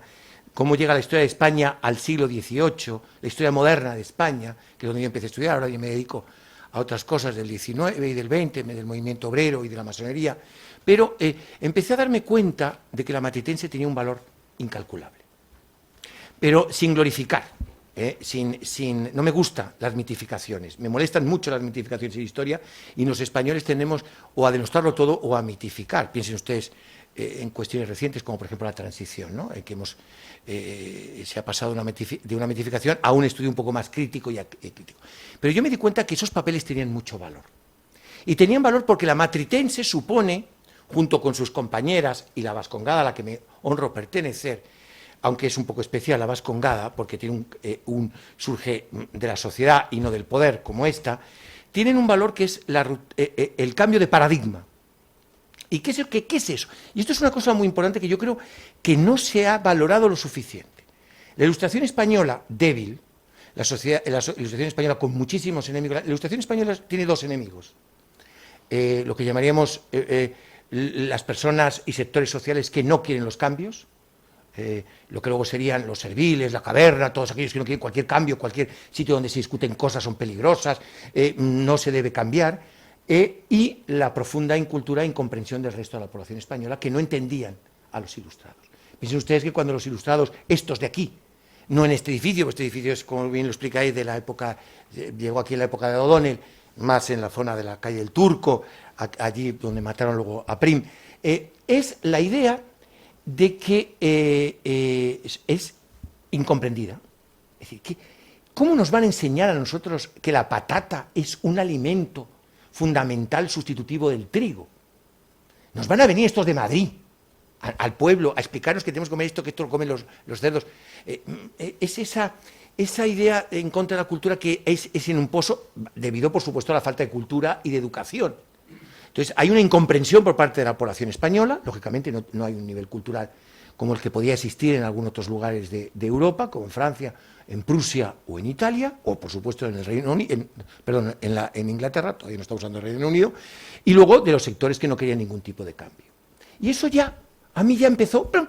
cómo llega la historia de España al siglo XVIII, la historia moderna de España, que es donde yo empecé a estudiar, ahora yo me dedico a otras cosas del XIX y del XX, del movimiento obrero y de la masonería, pero empecé a darme cuenta de que la matritense tenía un valor incalculable, pero sin glorificar, no me gustan las mitificaciones, me molestan mucho las mitificaciones en historia, y los españoles tendemos o a denostarlo todo o a mitificar. Piensen ustedes en cuestiones recientes, como por ejemplo la transición, ¿no? Se ha pasado de una mitificación a un estudio un poco más crítico y crítico. Pero yo me di cuenta que esos papeles tenían mucho valor. Y tenían valor porque la matritense supone, junto con sus compañeras y la vascongada a la que me honro pertenecer, aunque es un poco especial la vascongada, porque tiene surge de la sociedad y no del poder, como esta, tienen un valor que es el cambio de paradigma. ¿Y qué es eso? Y esto es una cosa muy importante que yo creo que no se ha valorado lo suficiente. La Ilustración española débil, la Ilustración española con muchísimos enemigos, la Ilustración española tiene dos enemigos. Lo que llamaríamos las personas y sectores sociales que no quieren los cambios, lo que luego serían los serviles, la caverna, todos aquellos que no quieren cualquier cambio, cualquier sitio donde se discuten cosas son peligrosas, no se debe cambiar. Y la profunda incultura e incomprensión del resto de la población española, que no entendían a los ilustrados. Piensen ustedes que cuando los ilustrados, estos de aquí, no en este edificio es, como bien lo explicáis, de la época, llegó aquí en la época de O'Donnell, más en la zona de la calle del Turco, allí donde mataron luego a Prim, es la idea de que es incomprendida. Es decir, ¿cómo nos van a enseñar a nosotros que la patata es un alimento fundamental sustitutivo del trigo? Nos van a venir estos de Madrid, al pueblo, a explicarnos que tenemos que comer esto, que esto lo comen los cerdos. Es esa idea en contra de la cultura que es en un pozo, debido, por supuesto, a la falta de cultura y de educación. Entonces, hay una incomprensión por parte de la población española, lógicamente no hay un nivel cultural como el que podía existir en algunos otros lugares de Europa, como en Francia, en Prusia o en Italia, o por supuesto en el Reino Unido, en Inglaterra, todavía no está usando el Reino Unido, y luego de los sectores que no querían ningún tipo de cambio. Y eso ya, a mí ya empezó, ¡plum!,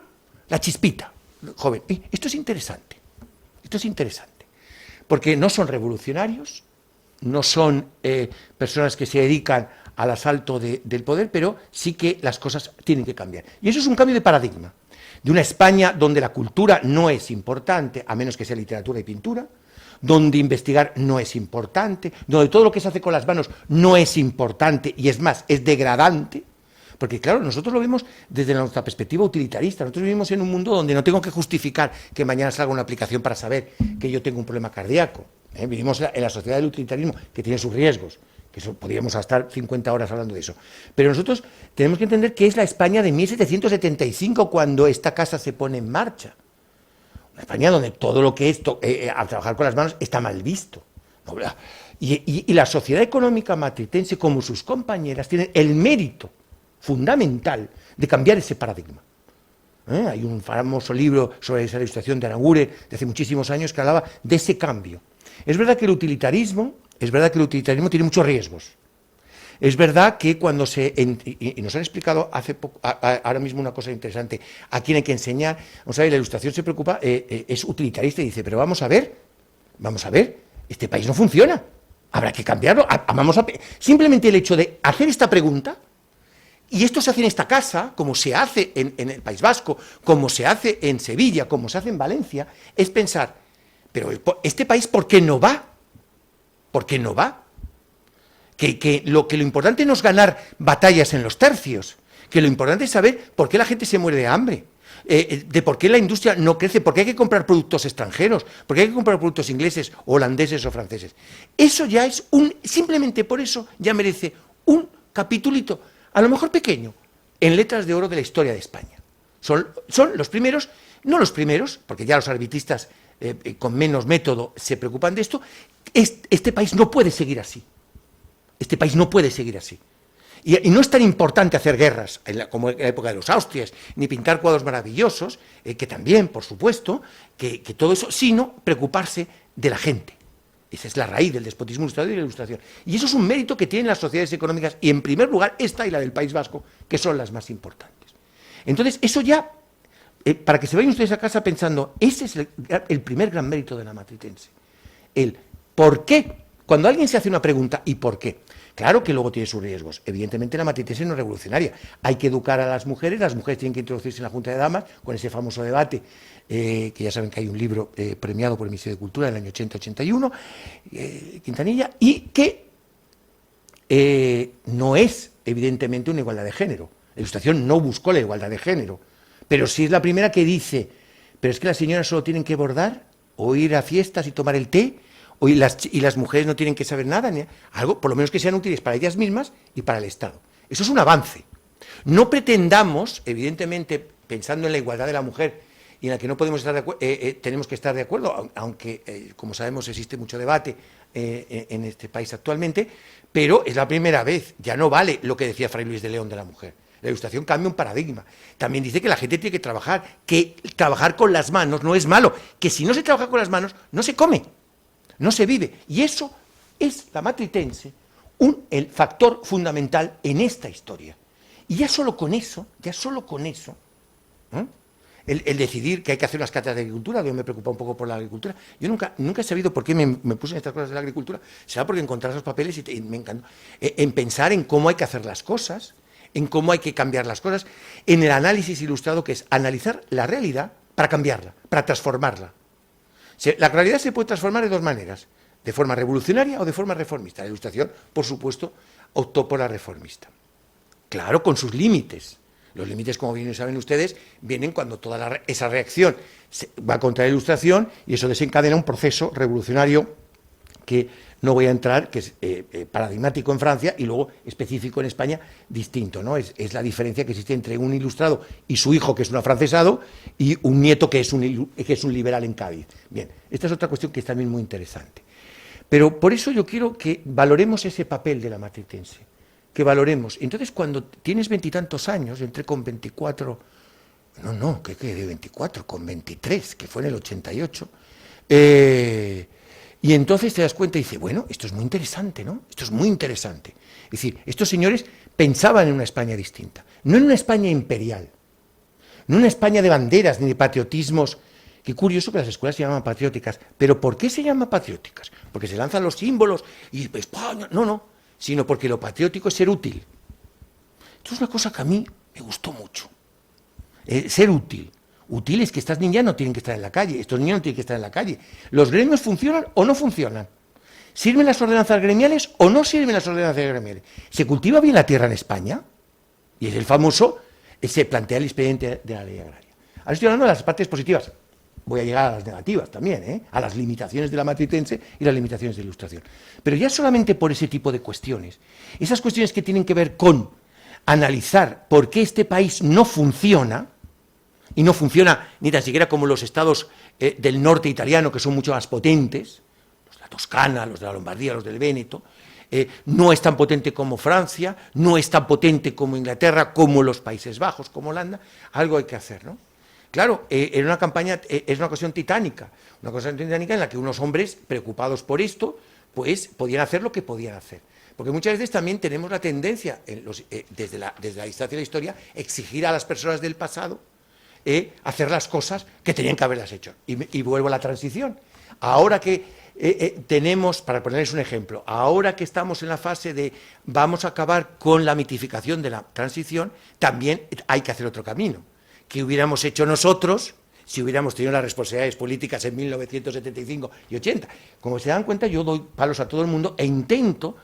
la chispita, joven. Esto es interesante, porque no son revolucionarios, no son personas que se dedican al asalto del poder, pero sí que las cosas tienen que cambiar. Y eso es un cambio de paradigma, de una España donde la cultura no es importante, a menos que sea literatura y pintura, donde investigar no es importante, donde todo lo que se hace con las manos no es importante y es más, es degradante, porque claro, nosotros lo vemos desde nuestra perspectiva utilitarista. Nosotros vivimos en un mundo donde no tengo que justificar que mañana salga una aplicación para saber que yo tengo un problema cardíaco. Vivimos en la sociedad del utilitarismo, que tiene sus riesgos, que eso, podríamos estar 50 horas hablando de eso. Pero nosotros tenemos que entender que es la España de 1775 cuando esta casa se pone en marcha. Una España donde todo lo que es a trabajar con las manos está mal visto. Y la sociedad económica matritense, como sus compañeras, tienen el mérito fundamental de cambiar ese paradigma. Hay un famoso libro sobre esa ilustración de Aranguren de hace muchísimos años que hablaba de ese cambio. Es verdad que el utilitarismo tiene muchos riesgos. Es verdad que cuando y nos han explicado hace poco, ahora mismo una cosa interesante, a quién hay que enseñar, vamos a ver, la Ilustración se preocupa, es utilitarista y dice, pero vamos a ver, este país no funciona, habrá que cambiarlo, simplemente el hecho de hacer esta pregunta, y esto se hace en esta casa, como se hace en el País Vasco, como se hace en Sevilla, como se hace en Valencia, es pensar, pero este país, ¿por qué no va? ¿Por qué no va? Que lo importante no es ganar batallas en los tercios, que lo importante es saber por qué la gente se muere de hambre, de por qué la industria no crece, por qué hay que comprar productos extranjeros, por qué hay que comprar productos ingleses, holandeses o franceses. Eso ya es simplemente por eso ya merece un capitulito, a lo mejor pequeño, en letras de oro de la historia de España. Son los primeros no los primeros, porque ya los arbitristas con menos método se preocupan de esto, este país no puede seguir así. Este país no puede seguir así. Y no es tan importante hacer guerras, como en la época de los Austrias, ni pintar cuadros maravillosos, que también, por supuesto, que todo eso, sino preocuparse de la gente. Esa es la raíz del despotismo ilustrado y de la Ilustración. Y eso es un mérito que tienen las sociedades económicas, y en primer lugar esta y la del País Vasco, que son las más importantes. Entonces, eso ya, para que se vayan ustedes a casa pensando, ese es el primer gran mérito de la matritense. El por qué. Cuando alguien se hace una pregunta, ¿y por qué? Claro que luego tiene sus riesgos. Evidentemente la matritense no es revolucionaria. Hay que educar a las mujeres tienen que introducirse en la Junta de Damas, con ese famoso debate, que ya saben que hay un libro premiado por el Ministerio de Cultura en el año 80-81, Quintanilla, y que no es evidentemente una igualdad de género. La Ilustración no buscó la igualdad de género, pero sí es la primera que dice, pero es que las señoras solo tienen que bordar, o ir a fiestas y tomar el té, y las mujeres no tienen que saber nada, ni algo, por lo menos que sean útiles para ellas mismas y para el Estado. Eso es un avance. No pretendamos, evidentemente, pensando en la igualdad de la mujer, y en la que no podemos estar de acuerdo, tenemos que estar de acuerdo, aunque, como sabemos, existe mucho debate en este país actualmente, pero es la primera vez, ya no vale lo que decía Fray Luis de León de la mujer. La Ilustración cambia un paradigma. También dice que la gente tiene que trabajar con las manos no es malo, que si no se trabaja con las manos, no se come. No se vive. Y eso es la matritense, el factor fundamental en esta historia. Y ya solo con eso, ¿eh? El decidir que hay que hacer unas cátedras de agricultura, yo me preocupa un poco por la agricultura. Yo nunca he sabido por qué me puse en estas cosas de la agricultura. Será porque encontré esos papeles y me encantó. En pensar en cómo hay que hacer las cosas, en cómo hay que cambiar las cosas, en el análisis ilustrado, que es analizar la realidad para cambiarla, para transformarla. La realidad se puede transformar de dos maneras, de forma revolucionaria o de forma reformista. La Ilustración, por supuesto, optó por la reformista. Claro, con sus límites. Los límites, como bien saben ustedes, vienen cuando toda esa reacción va contra la Ilustración y eso desencadena un proceso revolucionario que no voy a entrar, que es paradigmático en Francia y luego específico en España, distinto, ¿no? Es la diferencia que existe entre un ilustrado y su hijo, que es un afrancesado, y un nieto que es un liberal en Cádiz. Bien, esta es otra cuestión que es también muy interesante. Pero por eso yo quiero que valoremos ese papel de la matritense, que valoremos. Entonces, cuando tienes 20 y tantos años, yo entré con 24, ¿qué de 24? Con 23, que fue en el 88, y entonces te das cuenta y dices, bueno, esto es muy interesante, ¿no? Esto es muy interesante. Es decir, estos señores pensaban en una España distinta, no en una España imperial, no en una España de banderas ni de patriotismos. Qué curioso que las escuelas se llaman patrióticas, pero ¿por qué se llaman patrióticas? Porque se lanzan los símbolos y España, no, sino porque lo patriótico es ser útil. Esto es una cosa que a mí me gustó mucho, ser útil. Útil es que estas niñas no tienen que estar en la calle, estos niños no tienen que estar en la calle. ¿Los gremios funcionan o no funcionan? ¿Sirven las ordenanzas gremiales o no sirven las ordenanzas gremiales? ¿Se cultiva bien la tierra en España? Y es el famoso, se plantea el expediente de la ley agraria. Ahora estoy hablando de las partes positivas. Voy a llegar a las negativas también, a las limitaciones de la matritense y las limitaciones de la Ilustración. Pero ya solamente por ese tipo de cuestiones, esas cuestiones que tienen que ver con analizar por qué este país no funciona, y no funciona ni tan siquiera como los estados del norte italiano, que son mucho más potentes, los de la Toscana, los de la Lombardía, los del Véneto, no es tan potente como Francia, no es tan potente como Inglaterra, como los Países Bajos, como Holanda. Algo hay que hacer, ¿no? Claro, era una campaña, es una cuestión titánica en la que unos hombres preocupados por esto, pues podían hacer lo que podían hacer. Porque muchas veces también tenemos la tendencia, desde la distancia de la historia, exigir a las personas del pasado hacer las cosas que tenían que haberlas hecho. Y vuelvo a la transición. Ahora que tenemos, para ponerles un ejemplo, ahora que estamos en la fase de vamos a acabar con la mitificación de la transición, también hay que hacer otro camino. Que hubiéramos hecho nosotros si hubiéramos tenido las responsabilidades políticas en 1975 y 80. Como se dan cuenta, yo doy palos a todo el mundo e intento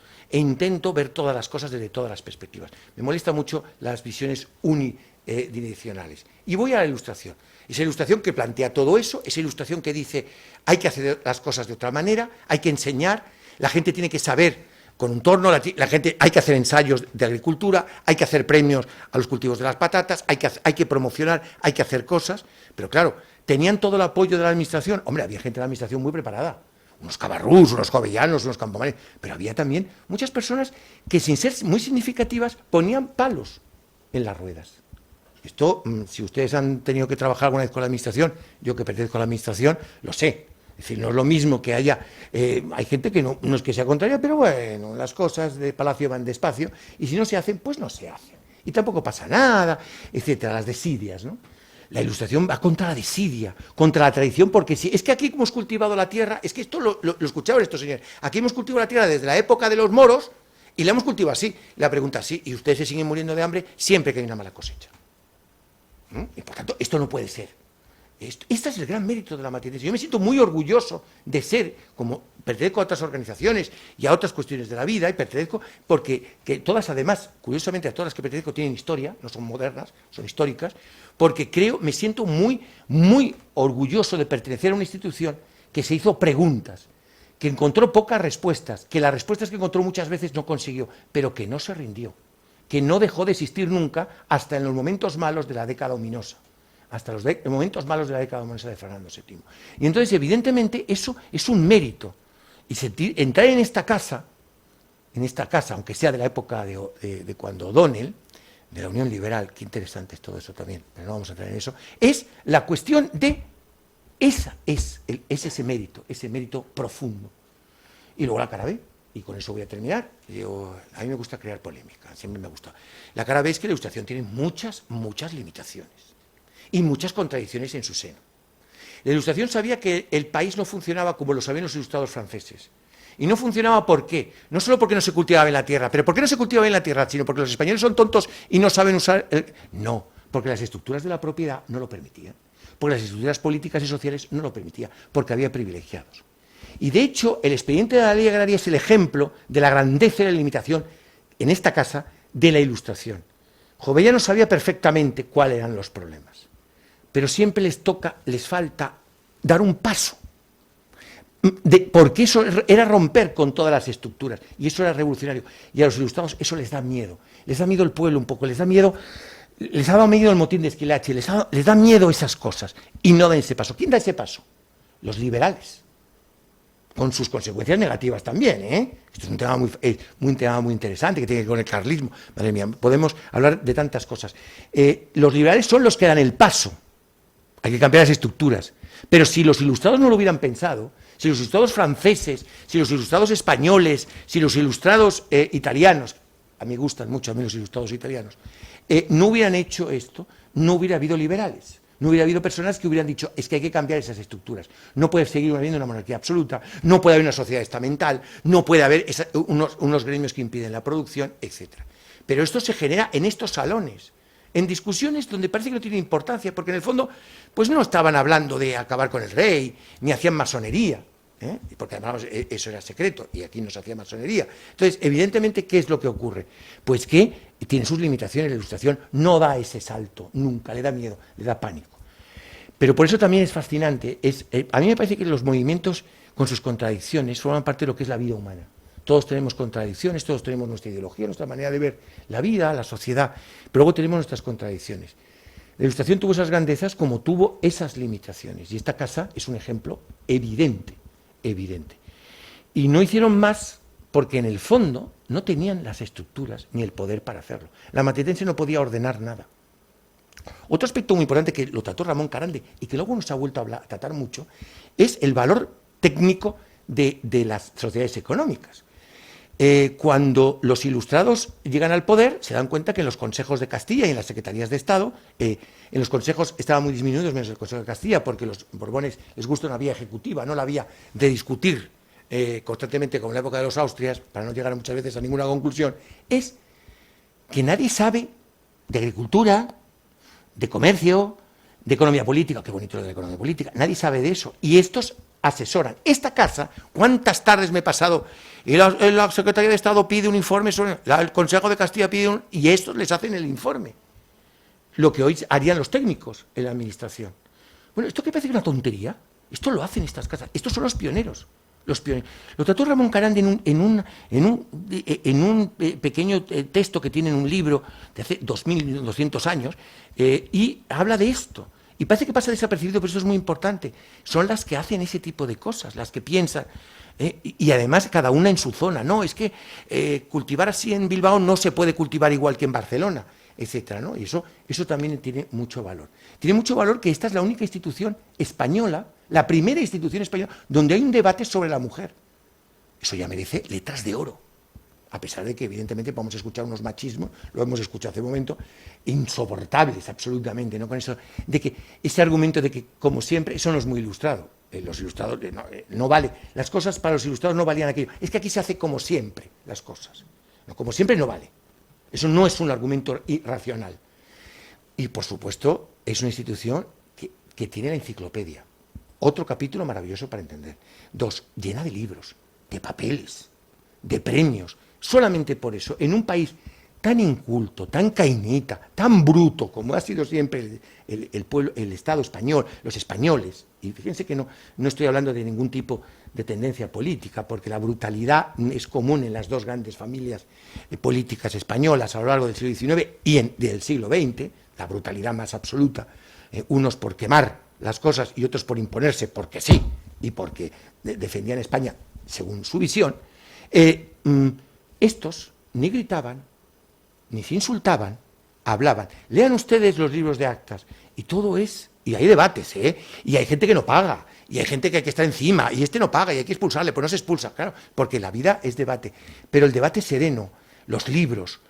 ver todas las cosas desde todas las perspectivas. Me molesta mucho las visiones unidireccionales. Y voy a la Ilustración. Esa Ilustración que plantea todo eso, esa Ilustración que dice hay que hacer las cosas de otra manera, hay que enseñar, la gente tiene que saber con un torno, la gente, hay que hacer ensayos de agricultura, hay que hacer premios a los cultivos de las patatas, hay que promocionar, hay que hacer cosas, pero claro, ¿Tenían todo el apoyo de la administración? Hombre, había gente de la administración muy preparada. Unos cabarrús, unos jovellanos, unos campomanes, pero había también muchas personas que, sin ser muy significativas, ponían palos en las ruedas. Esto, si ustedes han tenido que trabajar alguna vez con la administración, yo que pertenezco a la administración, lo sé. Es decir, no es lo mismo que haya... hay gente que no es que sea contraria, pero bueno, las cosas de palacio van despacio, y si no se hacen, pues no se hacen. Y tampoco pasa nada, etcétera, las desidias, ¿no? La Ilustración va contra la desidia, contra la tradición, porque si es que aquí hemos cultivado la tierra, es que esto lo escuchaban estos señores, aquí hemos cultivado la tierra desde la época de los moros y la hemos cultivado así. La pregunta es sí, y ustedes se siguen muriendo de hambre siempre que hay una mala cosecha. Y por tanto, esto no puede ser. Este es el gran mérito de la matritense. Yo me siento muy orgulloso de ser, como pertenezco a otras organizaciones y a otras cuestiones de la vida, y pertenezco porque que todas, además, curiosamente, a todas las que pertenezco tienen historia, no son modernas, son históricas, porque me siento muy, muy orgulloso de pertenecer a una institución que se hizo preguntas, que encontró pocas respuestas, que las respuestas que encontró muchas veces no consiguió, pero que no se rindió, que no dejó de existir nunca hasta en los momentos malos de la década ominosa. Hasta los momentos malos de la década ominosa de Fernando VII. Y entonces, evidentemente, eso es un mérito. Y entrar en esta casa, aunque sea de la época de cuando O'Donnell, de la Unión Liberal, qué interesante es todo eso también, pero no vamos a entrar en eso, es la cuestión de, es ese mérito profundo. Y luego la cara B, y con eso voy a terminar. A mí me gusta crear polémica, siempre me ha gustado. La cara B es que la Ilustración tiene muchas, muchas limitaciones y muchas contradicciones en su seno. La Ilustración sabía que el país no funcionaba como lo sabían los ilustrados franceses. Y no funcionaba ¿por qué? No solo porque no se cultivaba bien la tierra, pero ¿por qué no se cultivaba bien la tierra? Sino porque los españoles son tontos y no saben usar... No, porque las estructuras de la propiedad no lo permitían. Porque las estructuras políticas y sociales no lo permitían, porque había privilegiados. Y de hecho, el expediente de la ley agraria es el ejemplo de la grandeza y la limitación, en esta casa, de la Ilustración. Jovellanos sabía perfectamente cuáles eran los problemas. Pero siempre les falta dar un paso, porque eso era romper con todas las estructuras, y eso era revolucionario, y a los ilustrados eso les da miedo el pueblo un poco, les ha dado miedo el motín de Esquilache, les da miedo esas cosas, y no dan ese paso. ¿Quién da ese paso? Los liberales, con sus consecuencias negativas también, ¿eh? Esto es un tema muy interesante, que tiene que ver con el carlismo, madre mía, podemos hablar de tantas cosas. Los liberales son los que dan el paso. Hay que cambiar las estructuras. Pero si los ilustrados no lo hubieran pensado, si los ilustrados franceses, si los ilustrados españoles, si los ilustrados italianos, a mí gustan mucho a mí los ilustrados italianos, no hubieran hecho esto, no hubiera habido liberales. No hubiera habido personas que hubieran dicho, es que hay que cambiar esas estructuras. No puede seguir habiendo una monarquía absoluta, no puede haber una sociedad estamental, no puede haber unos gremios que impiden la producción, etc. Pero esto se genera en estos salones, en discusiones donde parece que no tiene importancia, porque en el fondo pues no estaban hablando de acabar con el rey, ni hacían masonería, porque además eso era secreto, y aquí no se hacía masonería. Entonces, evidentemente, ¿qué es lo que ocurre? Pues que tiene sus limitaciones, la Ilustración no da ese salto, nunca, le da miedo, le da pánico. Pero por eso también es fascinante, a mí me parece que los movimientos, con sus contradicciones, forman parte de lo que es la vida humana. Todos tenemos contradicciones, todos tenemos nuestra ideología, nuestra manera de ver la vida, la sociedad, pero luego tenemos nuestras contradicciones. La Ilustración tuvo esas grandezas como tuvo esas limitaciones, y esta casa es un ejemplo evidente. Y no hicieron más porque en el fondo no tenían las estructuras ni el poder para hacerlo. La matritense no podía ordenar nada. Otro aspecto muy importante que lo trató Ramón Carande y que luego nos ha vuelto a tratar mucho es el valor técnico de las sociedades económicas. Cuando los ilustrados llegan al poder, se dan cuenta que en los consejos de Castilla y en las secretarías de Estado, en los consejos estaban muy disminuidos, menos el Consejo de Castilla, porque los Borbones les gusta una vía ejecutiva, no la vía de discutir constantemente, como en la época de los Austrias, para no llegar muchas veces a ninguna conclusión, es que nadie sabe de agricultura, de comercio, de economía política, qué bonito lo de la economía política, nadie sabe de eso, y estos asesoran. Esta casa, ¿cuántas tardes me he pasado? Y la Secretaría de Estado pide un informe sobre... el Consejo de Castilla pide un... Y estos les hacen el informe. Lo que hoy harían los técnicos en la administración. Bueno, esto que parece una tontería, esto lo hacen estas casas. Estos son los pioneros. Lo trató Ramón Carande en un pequeño texto que tiene en un libro de hace 2200 años, y habla de esto. Y parece que pasa desapercibido, pero eso es muy importante. Son las que hacen ese tipo de cosas, las que piensan. Y además cada una en su zona. No, es que cultivar así en Bilbao no se puede cultivar igual que en Barcelona, etcétera, ¿no? Y eso también tiene mucho valor. Tiene mucho valor que esta es la única institución española, la primera institución española, donde hay un debate sobre la mujer. Eso ya merece letras de oro. A pesar de que, evidentemente, podemos escuchar unos machismos, lo hemos escuchado hace un momento, insoportables absolutamente, ¿no? Con eso, de que ese argumento de que, como siempre, eso no es muy ilustrado. Los ilustrados no vale. Las cosas para los ilustrados no valían aquello. Es que aquí se hace como siempre las cosas. No, como siempre no vale. Eso no es un argumento irracional. Y, por supuesto, es una institución que tiene la enciclopedia. Otro capítulo maravilloso para entender. 2, llena de libros, de papeles, de premios. Solamente por eso, en un país tan inculto, tan cainita, tan bruto, como ha sido siempre el pueblo, el Estado español, los españoles, y fíjense que no estoy hablando de ningún tipo de tendencia política, porque la brutalidad es común en las dos grandes familias políticas españolas a lo largo del siglo XIX y del siglo XX, la brutalidad más absoluta, unos por quemar las cosas y otros por imponerse porque sí, y porque defendían España según su visión. Estos ni gritaban, ni se insultaban, hablaban. Lean ustedes los libros de actas, y todo es, y hay debates, y hay gente que no paga, y hay gente que hay que estar encima, y este no paga, y hay que expulsarle, pues no se expulsa, claro, porque la vida es debate. Pero el debate sereno, los libros,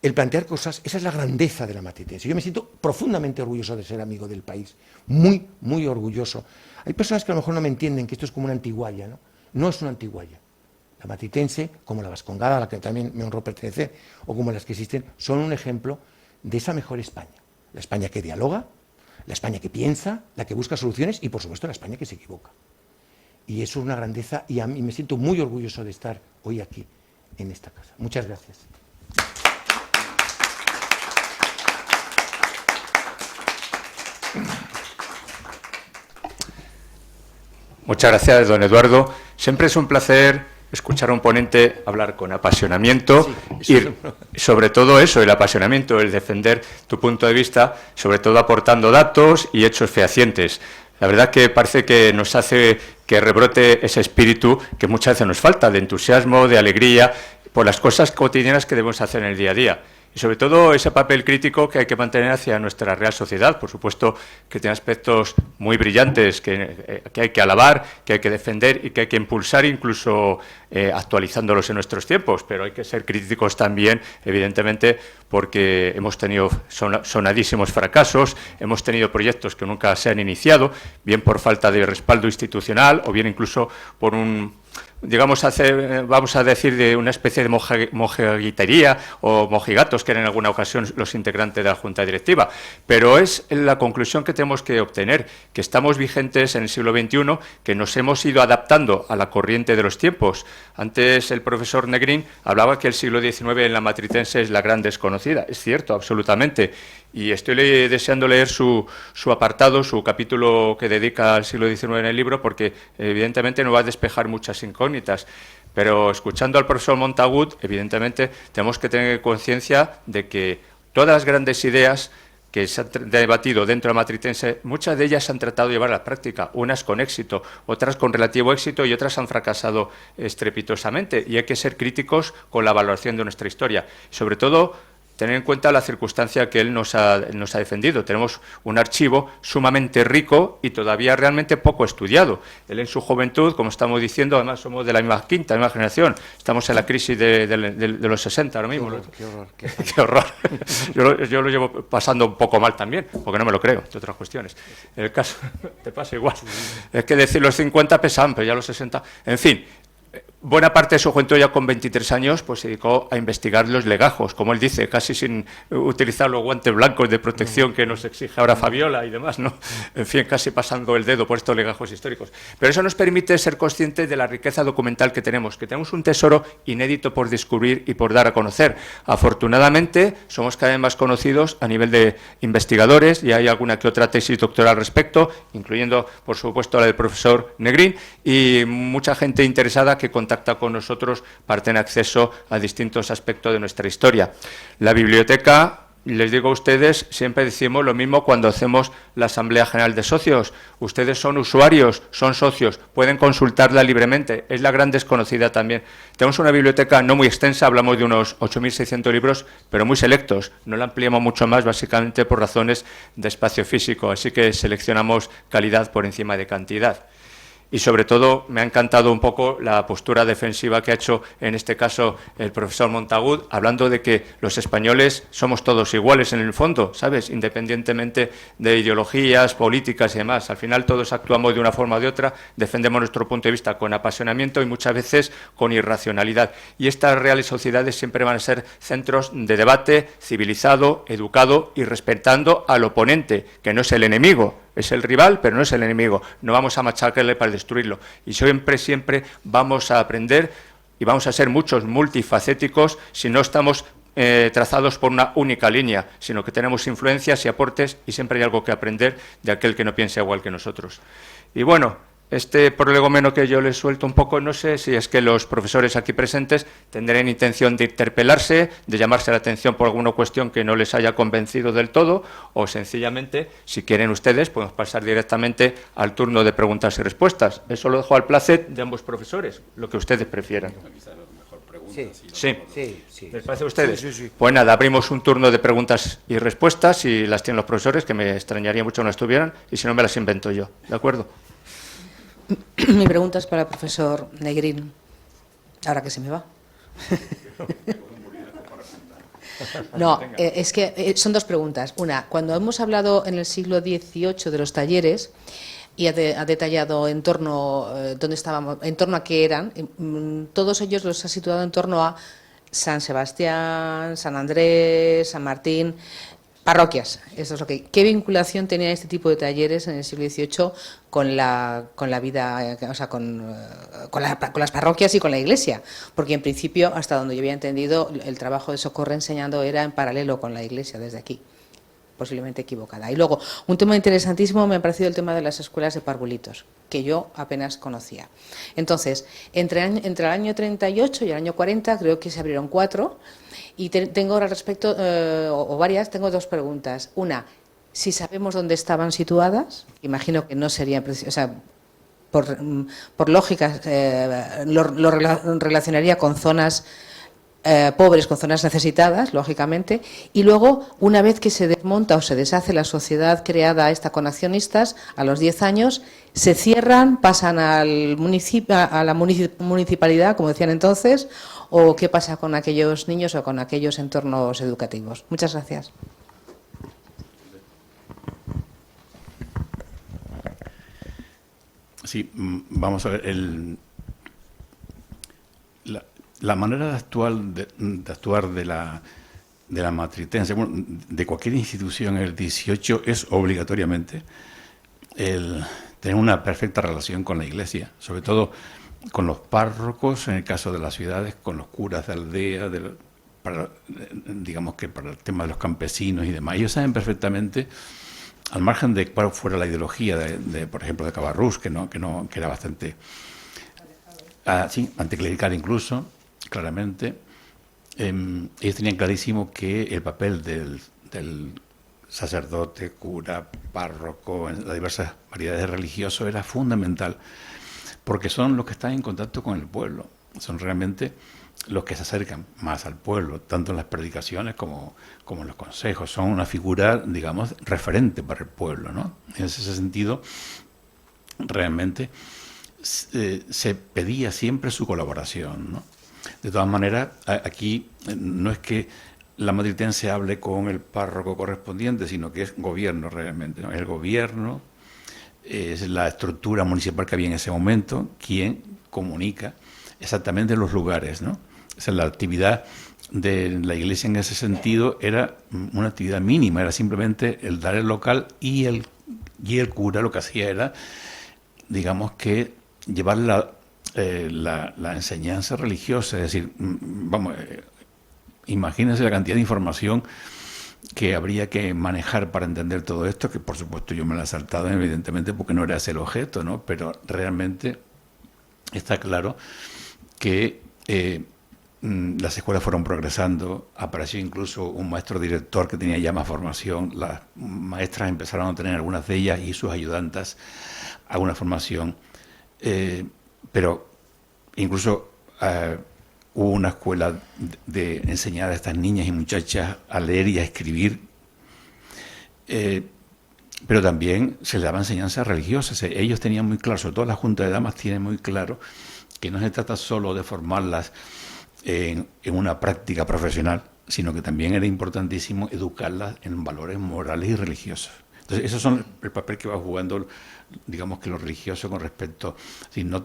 el plantear cosas, esa es la grandeza de la Matritense. Yo me siento profundamente orgulloso de ser amigo del país, muy, muy orgulloso. Hay personas que a lo mejor no me entienden que esto es como una antiguaya, ¿no? No es una antiguaya. La Matritense, como la Vascongada, a la que también me honró pertenecer, o como las que existen, son un ejemplo de esa mejor España. La España que dialoga, la España que piensa, la que busca soluciones y, por supuesto, la España que se equivoca. Y eso es una grandeza y a mí me siento muy orgulloso de estar hoy aquí, en esta casa. Muchas gracias. Muchas gracias, don Eduardo. Siempre es un placer escuchar a un ponente hablar con apasionamiento y sobre todo eso, el apasionamiento, el defender tu punto de vista, sobre todo aportando datos y hechos fehacientes. La verdad que parece que nos hace que rebrote ese espíritu que muchas veces nos falta, de entusiasmo, de alegría, por las cosas cotidianas que debemos hacer en el día a día. Y sobre todo ese papel crítico que hay que mantener hacia nuestra real sociedad. Por supuesto que tiene aspectos muy brillantes que hay que alabar, que hay que defender y que hay que impulsar, incluso actualizándolos en nuestros tiempos. Pero hay que ser críticos también, evidentemente, porque hemos tenido sonadísimos fracasos, hemos tenido proyectos que nunca se han iniciado, bien por falta de respaldo institucional o bien incluso por digamos, vamos a decir, de una especie de mojigatería o mojigatos que eran en alguna ocasión los integrantes de la Junta Directiva. Pero es la conclusión que tenemos que obtener, que estamos vigentes en el siglo XXI, que nos hemos ido adaptando a la corriente de los tiempos. Antes el profesor Negrín hablaba que el siglo XIX en la Matritense es la gran desconocida. Es cierto, absolutamente. Y estoy deseando leer su apartado, su capítulo que dedica al siglo XIX en el libro, porque evidentemente nos va a despejar muchas incógnitas. Pero escuchando al profesor Montagut, evidentemente tenemos que tener conciencia de que todas las grandes ideas que se han debatido dentro de la Matritense, muchas de ellas se han tratado de llevar a la práctica, unas con éxito, otras con relativo éxito y otras han fracasado estrepitosamente. Y hay que ser críticos con la valoración de nuestra historia. Sobre todo, tener en cuenta la circunstancia que él nos ha defendido. Tenemos un archivo sumamente rico y todavía realmente poco estudiado. Él en su juventud, como estamos diciendo, además somos de la misma generación, estamos en la crisis de los 60 ahora mismo. Qué horror. Qué horror. Yo lo llevo pasando un poco mal también, porque no me lo creo, de otras cuestiones. El caso, te pasa igual. Es que decir los 50 pesan, pero ya los 60... En fin, buena parte de su juventud, ya con 23 años, pues se dedicó a investigar los legajos, como él dice, casi sin utilizar los guantes blancos de protección que nos exige ahora Fabiola y demás, ¿no? En fin, casi pasando el dedo por estos legajos históricos. Pero eso nos permite ser conscientes de la riqueza documental que tenemos un tesoro inédito por descubrir y por dar a conocer. Afortunadamente, somos cada vez más conocidos a nivel de investigadores, y hay alguna que otra tesis doctoral al respecto, incluyendo, por supuesto, la del profesor Negrín, y mucha gente interesada que contacta con nosotros para tener acceso a distintos aspectos de nuestra historia. La biblioteca les digo a ustedes, siempre decimos lo mismo cuando hacemos la Asamblea General de Socios. Ustedes son usuarios, son socios, pueden consultarla libremente. Es la gran desconocida también. Tenemos una biblioteca no muy extensa, hablamos de unos 8.600 libros, pero muy selectos. No la ampliamos mucho más, básicamente por razones de espacio físico. Así que seleccionamos calidad por encima de cantidad. Y sobre todo me ha encantado un poco la postura defensiva que ha hecho en este caso el profesor Montagud, hablando de que los españoles somos todos iguales en el fondo, ¿sabes? Independientemente de ideologías, políticas y demás. Al final todos actuamos de una forma o de otra, defendemos nuestro punto de vista con apasionamiento y muchas veces con irracionalidad. Y estas reales sociedades siempre van a ser centros de debate civilizado, educado y respetando al oponente, que no es el enemigo. Es el rival, pero no es el enemigo. No vamos a machacarle para destruirlo. Y siempre vamos a aprender y vamos a ser muchos multifacéticos si no estamos trazados por una única línea, sino que tenemos influencias y aportes y siempre hay algo que aprender de aquel que no piensa igual que nosotros. Y bueno, este prolegómeno que yo les suelto un poco, no sé si es que los profesores aquí presentes tendrán intención de interpelarse, de llamarse la atención por alguna cuestión que no les haya convencido del todo, o sencillamente, si quieren ustedes, podemos pasar directamente al turno de preguntas y respuestas. Eso lo dejo al placer de ambos profesores, lo que ustedes prefieran. Sí. ¿Les parece a ustedes? Sí. Pues nada, abrimos un turno de preguntas y respuestas, si las tienen los profesores, que me extrañaría mucho que no estuvieran, y si no me las invento yo, ¿de acuerdo? Mi pregunta es para el profesor Negrín, ahora que se me va. No, es que son dos preguntas. Una, cuando hemos hablado en el siglo XVIII de los talleres y ha detallado en torno dónde estábamos, en torno a qué eran, todos ellos los ha situado en torno a San Sebastián, San Andrés, San Martín. Parroquias, eso es lo que. ¿Qué vinculación tenía este tipo de talleres en el siglo XVIII con la vida, o sea, con las parroquias y con la Iglesia? Porque en principio, hasta donde yo había entendido, el trabajo de Socorro enseñando era en paralelo con la Iglesia desde aquí, posiblemente equivocada. Y luego, un tema interesantísimo me ha parecido el tema de las escuelas de parvulitos, que yo apenas conocía. Entonces, entre el año 38 y el año 40 creo que se abrieron 4. Y tengo al respecto, o varias, tengo dos preguntas. Una, si sabemos dónde estaban situadas, imagino que no sería, o sea, por lógica, lo relacionaría con zonas pobres, con zonas necesitadas, lógicamente. Y luego, una vez que se desmonta o se deshace la sociedad creada esta con accionistas, a los 10 años, se cierran, pasan al municipio, a la municipalidad, como decían entonces, o qué pasa con aquellos niños o con aquellos entornos educativos. Muchas gracias. Sí, vamos a ver, la manera de actuar de la matritense, bueno, de cualquier institución en el 18 es obligatoriamente el tener una perfecta relación con la Iglesia, sobre todo con los párrocos, en el caso de las ciudades, con los curas de aldea, digamos que para el tema de los campesinos y demás. Ellos saben perfectamente, al margen de cuál fuera la ideología por ejemplo, de Cabarrús, que era bastante anticlerical incluso, claramente, ellos tenían clarísimo que el papel del sacerdote, cura, párroco, en las diversas variedades religiosos era fundamental, porque son los que están en contacto con el pueblo, son realmente los que se acercan más al pueblo, tanto en las predicaciones como en los consejos, son una figura, digamos, referente para el pueblo, ¿no? En ese sentido, realmente se pedía siempre su colaboración, ¿no? De todas maneras, aquí no es que la matritense hable con el párroco correspondiente, sino que es gobierno realmente, ¿no? El gobierno es la estructura municipal que había en ese momento quien comunica exactamente los lugares, ¿no? O sea, la actividad de la Iglesia en ese sentido era una actividad mínima, era simplemente el dar el local y el cura lo que hacía era, digamos que, llevar la enseñanza religiosa, es decir, vamos, imagínense la cantidad de información que habría que manejar para entender todo esto, que por supuesto yo me la he saltado evidentemente porque no era ese el objeto, ¿no? Pero realmente está claro que las escuelas fueron progresando, apareció incluso un maestro director que tenía ya más formación, las maestras empezaron a tener, algunas de ellas y sus ayudantas, alguna formación, pero incluso hubo una escuela de enseñar a estas niñas y muchachas a leer y a escribir, pero también se les daba enseñanzas religiosas. Ellos tenían muy claro, sobre todo la Junta de Damas tiene muy claro que no se trata solo de formarlas en una práctica profesional, sino que también era importantísimo educarlas en valores morales y religiosos. Entonces, esos son el papel que va jugando, digamos, que lo religioso con respecto,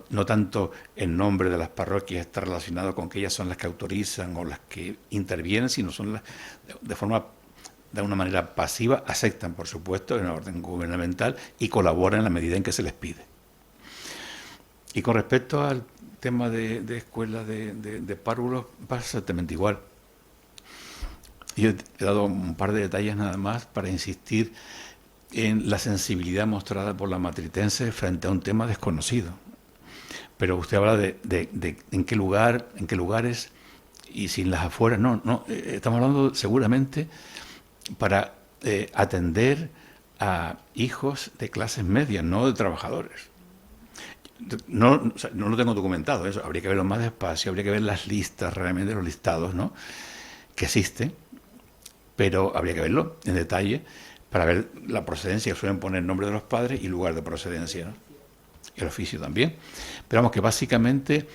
no tanto el nombre de las parroquias está relacionado con que ellas son las que autorizan o las que intervienen, sino son las de una manera pasiva, aceptan, por supuesto, en la orden gubernamental y colaboran en la medida en que se les pide. Y con respecto al tema de escuelas de párvulos, pasa exactamente igual. Yo he dado un par de detalles nada más para insistir en la sensibilidad mostrada por la matritense frente a un tema desconocido. Pero usted habla de en qué lugares y sin las afueras. No, estamos hablando seguramente para atender a hijos de clases medias, no de trabajadores. No lo tengo documentado, eso habría que verlo más despacio, habría que ver las listas realmente, los listados, ¿no?, que existen, pero habría que verlo en detalle para ver la procedencia, que suelen poner nombre de los padres y lugar de procedencia, ¿no?, el oficio también. Pero vamos, que básicamente,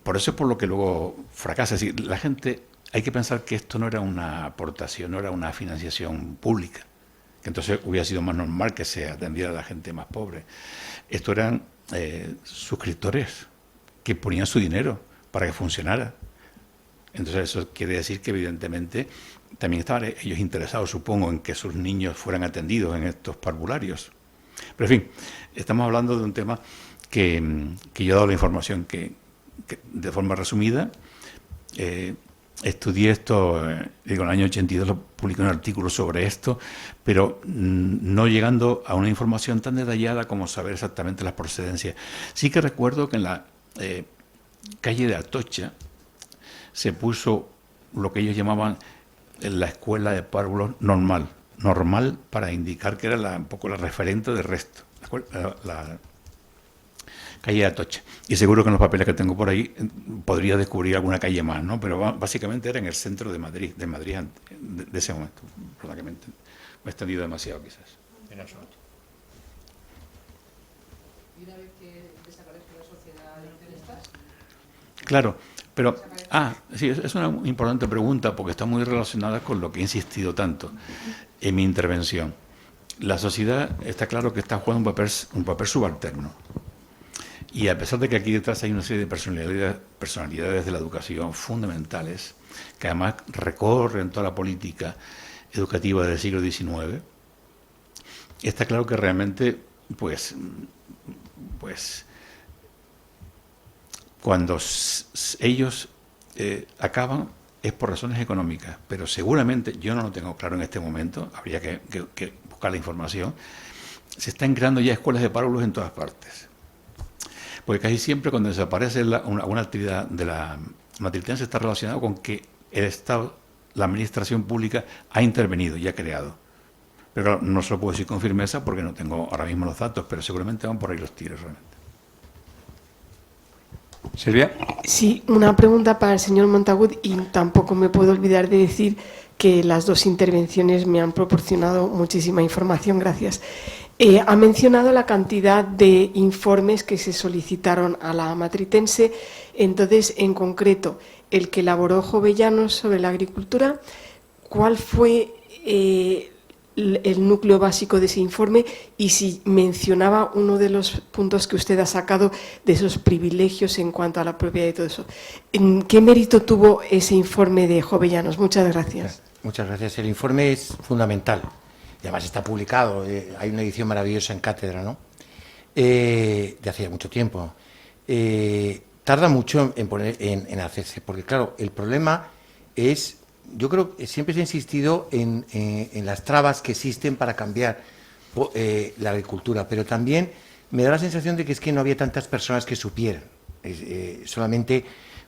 por eso es por lo que luego fracasa. Es decir, la gente, hay que pensar que esto no era una aportación, no era una financiación pública, que entonces hubiera sido más normal que se atendiera a la gente más pobre. Esto eran suscriptores que ponían su dinero para que funcionara. Entonces eso quiere decir que evidentemente también estaban ellos interesados, supongo, en que sus niños fueran atendidos en estos parvularios. Pero en fin, estamos hablando de un tema que yo he dado la información que de forma resumida. Estudié esto, digo, en el año 82 lo publiqué un artículo sobre esto, pero no llegando a una información tan detallada como saber exactamente las procedencias. Sí que recuerdo que en la calle de Atocha se puso lo que ellos llamaban la escuela de párvulos normal para indicar que era un poco la referente del resto, la calle de Atocha. Y seguro que en los papeles que tengo por ahí podría descubrir alguna calle más, ¿no? Pero básicamente era en el centro de Madrid de ese momento. Probablemente me he extendido demasiado, quizás. En absoluto. ¿Y una vez que desaparezca la sociedad de accionistas? Claro, pero sí, es una importante pregunta porque está muy relacionada con lo que he insistido tanto en mi intervención. La sociedad está claro que está jugando un papel subalterno. Y a pesar de que aquí detrás hay una serie de personalidades de la educación fundamentales, que además recorren toda la política educativa del siglo XIX, está claro que realmente, pues cuando ellos acaban es por razones económicas, pero seguramente, yo no lo tengo claro en este momento, habría que buscar la información, se están creando ya escuelas de párvulos en todas partes. Porque casi siempre cuando desaparece una actividad de la matritense está relacionado con que el Estado, la administración pública, ha intervenido y ha creado. Pero claro, no se lo puedo decir con firmeza porque no tengo ahora mismo los datos, pero seguramente van por ahí los tiros realmente. Silvia. Sí, una pregunta para el señor Montagut, y tampoco me puedo olvidar de decir que las dos intervenciones me han proporcionado muchísima información, gracias. Ha mencionado la cantidad de informes que se solicitaron a la matritense, entonces, en concreto, el que elaboró Jovellanos sobre la agricultura, ¿cuál fue el núcleo básico de ese informe? Y si mencionaba uno de los puntos que usted ha sacado de esos privilegios en cuanto a la propiedad y todo eso. ¿Qué mérito tuvo ese informe de Jovellanos? Muchas gracias. Muchas gracias. El informe es fundamental. Y además está publicado, hay una edición maravillosa en cátedra, ¿no? De hace mucho tiempo. Tarda mucho en hacerse, porque claro, el problema es, yo creo que siempre se ha insistido en las trabas que existen para cambiar la agricultura, pero también me da la sensación de que es que no había tantas personas que supieran. Solamente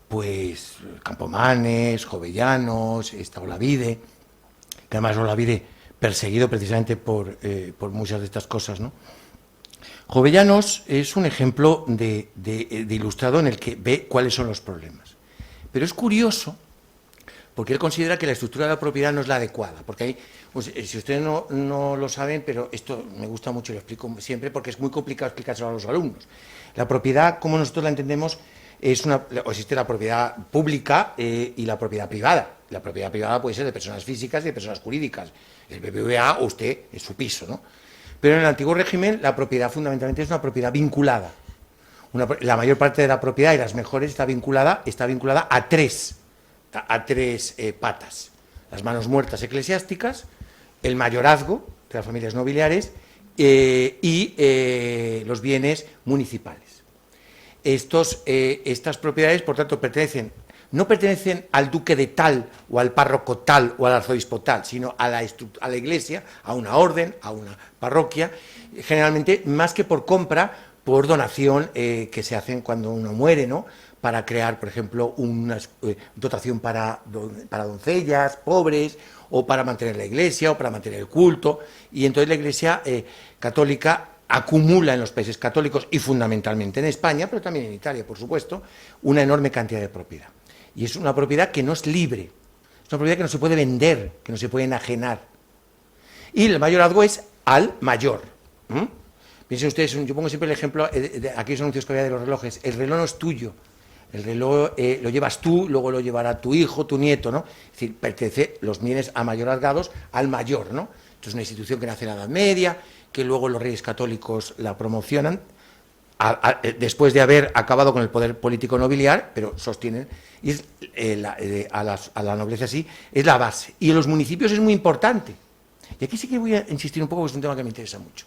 pues Campomanes, Jovellanos, está Olavide, que además Olavide perseguido precisamente por muchas de estas cosas, ¿no? Jovellanos es un ejemplo de ilustrado en el que ve cuáles son los problemas. Pero es curioso, porque él considera que la estructura de la propiedad no es la adecuada, porque hay, pues, si ustedes no lo saben, pero esto me gusta mucho y lo explico siempre, porque es muy complicado explicárselo a los alumnos. La propiedad, como nosotros la entendemos, existe la propiedad pública y la propiedad privada. La propiedad privada puede ser de personas físicas y de personas jurídicas. El BBVA o usted es su piso, ¿no? Pero en el antiguo régimen la propiedad fundamentalmente es una propiedad vinculada. La mayor parte de la propiedad y las mejores está vinculada a tres patas. Las manos muertas eclesiásticas, el mayorazgo de las familias nobiliares y los bienes municipales. Estas propiedades, por tanto, no pertenecen al duque de tal o al párroco tal o al arzobispo tal, sino a la iglesia, a una orden, a una parroquia, generalmente más que por compra, por donación que se hacen cuando uno muere, ¿no? Para crear, por ejemplo, una dotación para doncellas pobres, o para mantener la iglesia, o para mantener el culto, y entonces la iglesia católica acumula en los países católicos, y fundamentalmente en España, pero también en Italia, por supuesto, una enorme cantidad de propiedad. Y es una propiedad que no es libre, es una propiedad que no se puede vender, que no se puede enajenar. Y el mayorazgo es al mayor. Piensen ustedes, yo pongo siempre el ejemplo de aquellos anuncios que había de los relojes. El reloj no es tuyo, el reloj lo llevas tú, luego lo llevará tu hijo, tu nieto, ¿no? Es decir, pertenece los bienes amayorazgados al mayor, ¿no? Esto es una institución que nace en la Edad Media, que luego los reyes católicos la promocionan, después de haber acabado con el poder político nobiliar, pero sostienen, y es, a la nobleza así, es la base. Y en los municipios es muy importante. Y aquí sí que voy a insistir un poco, porque es un tema que me interesa mucho.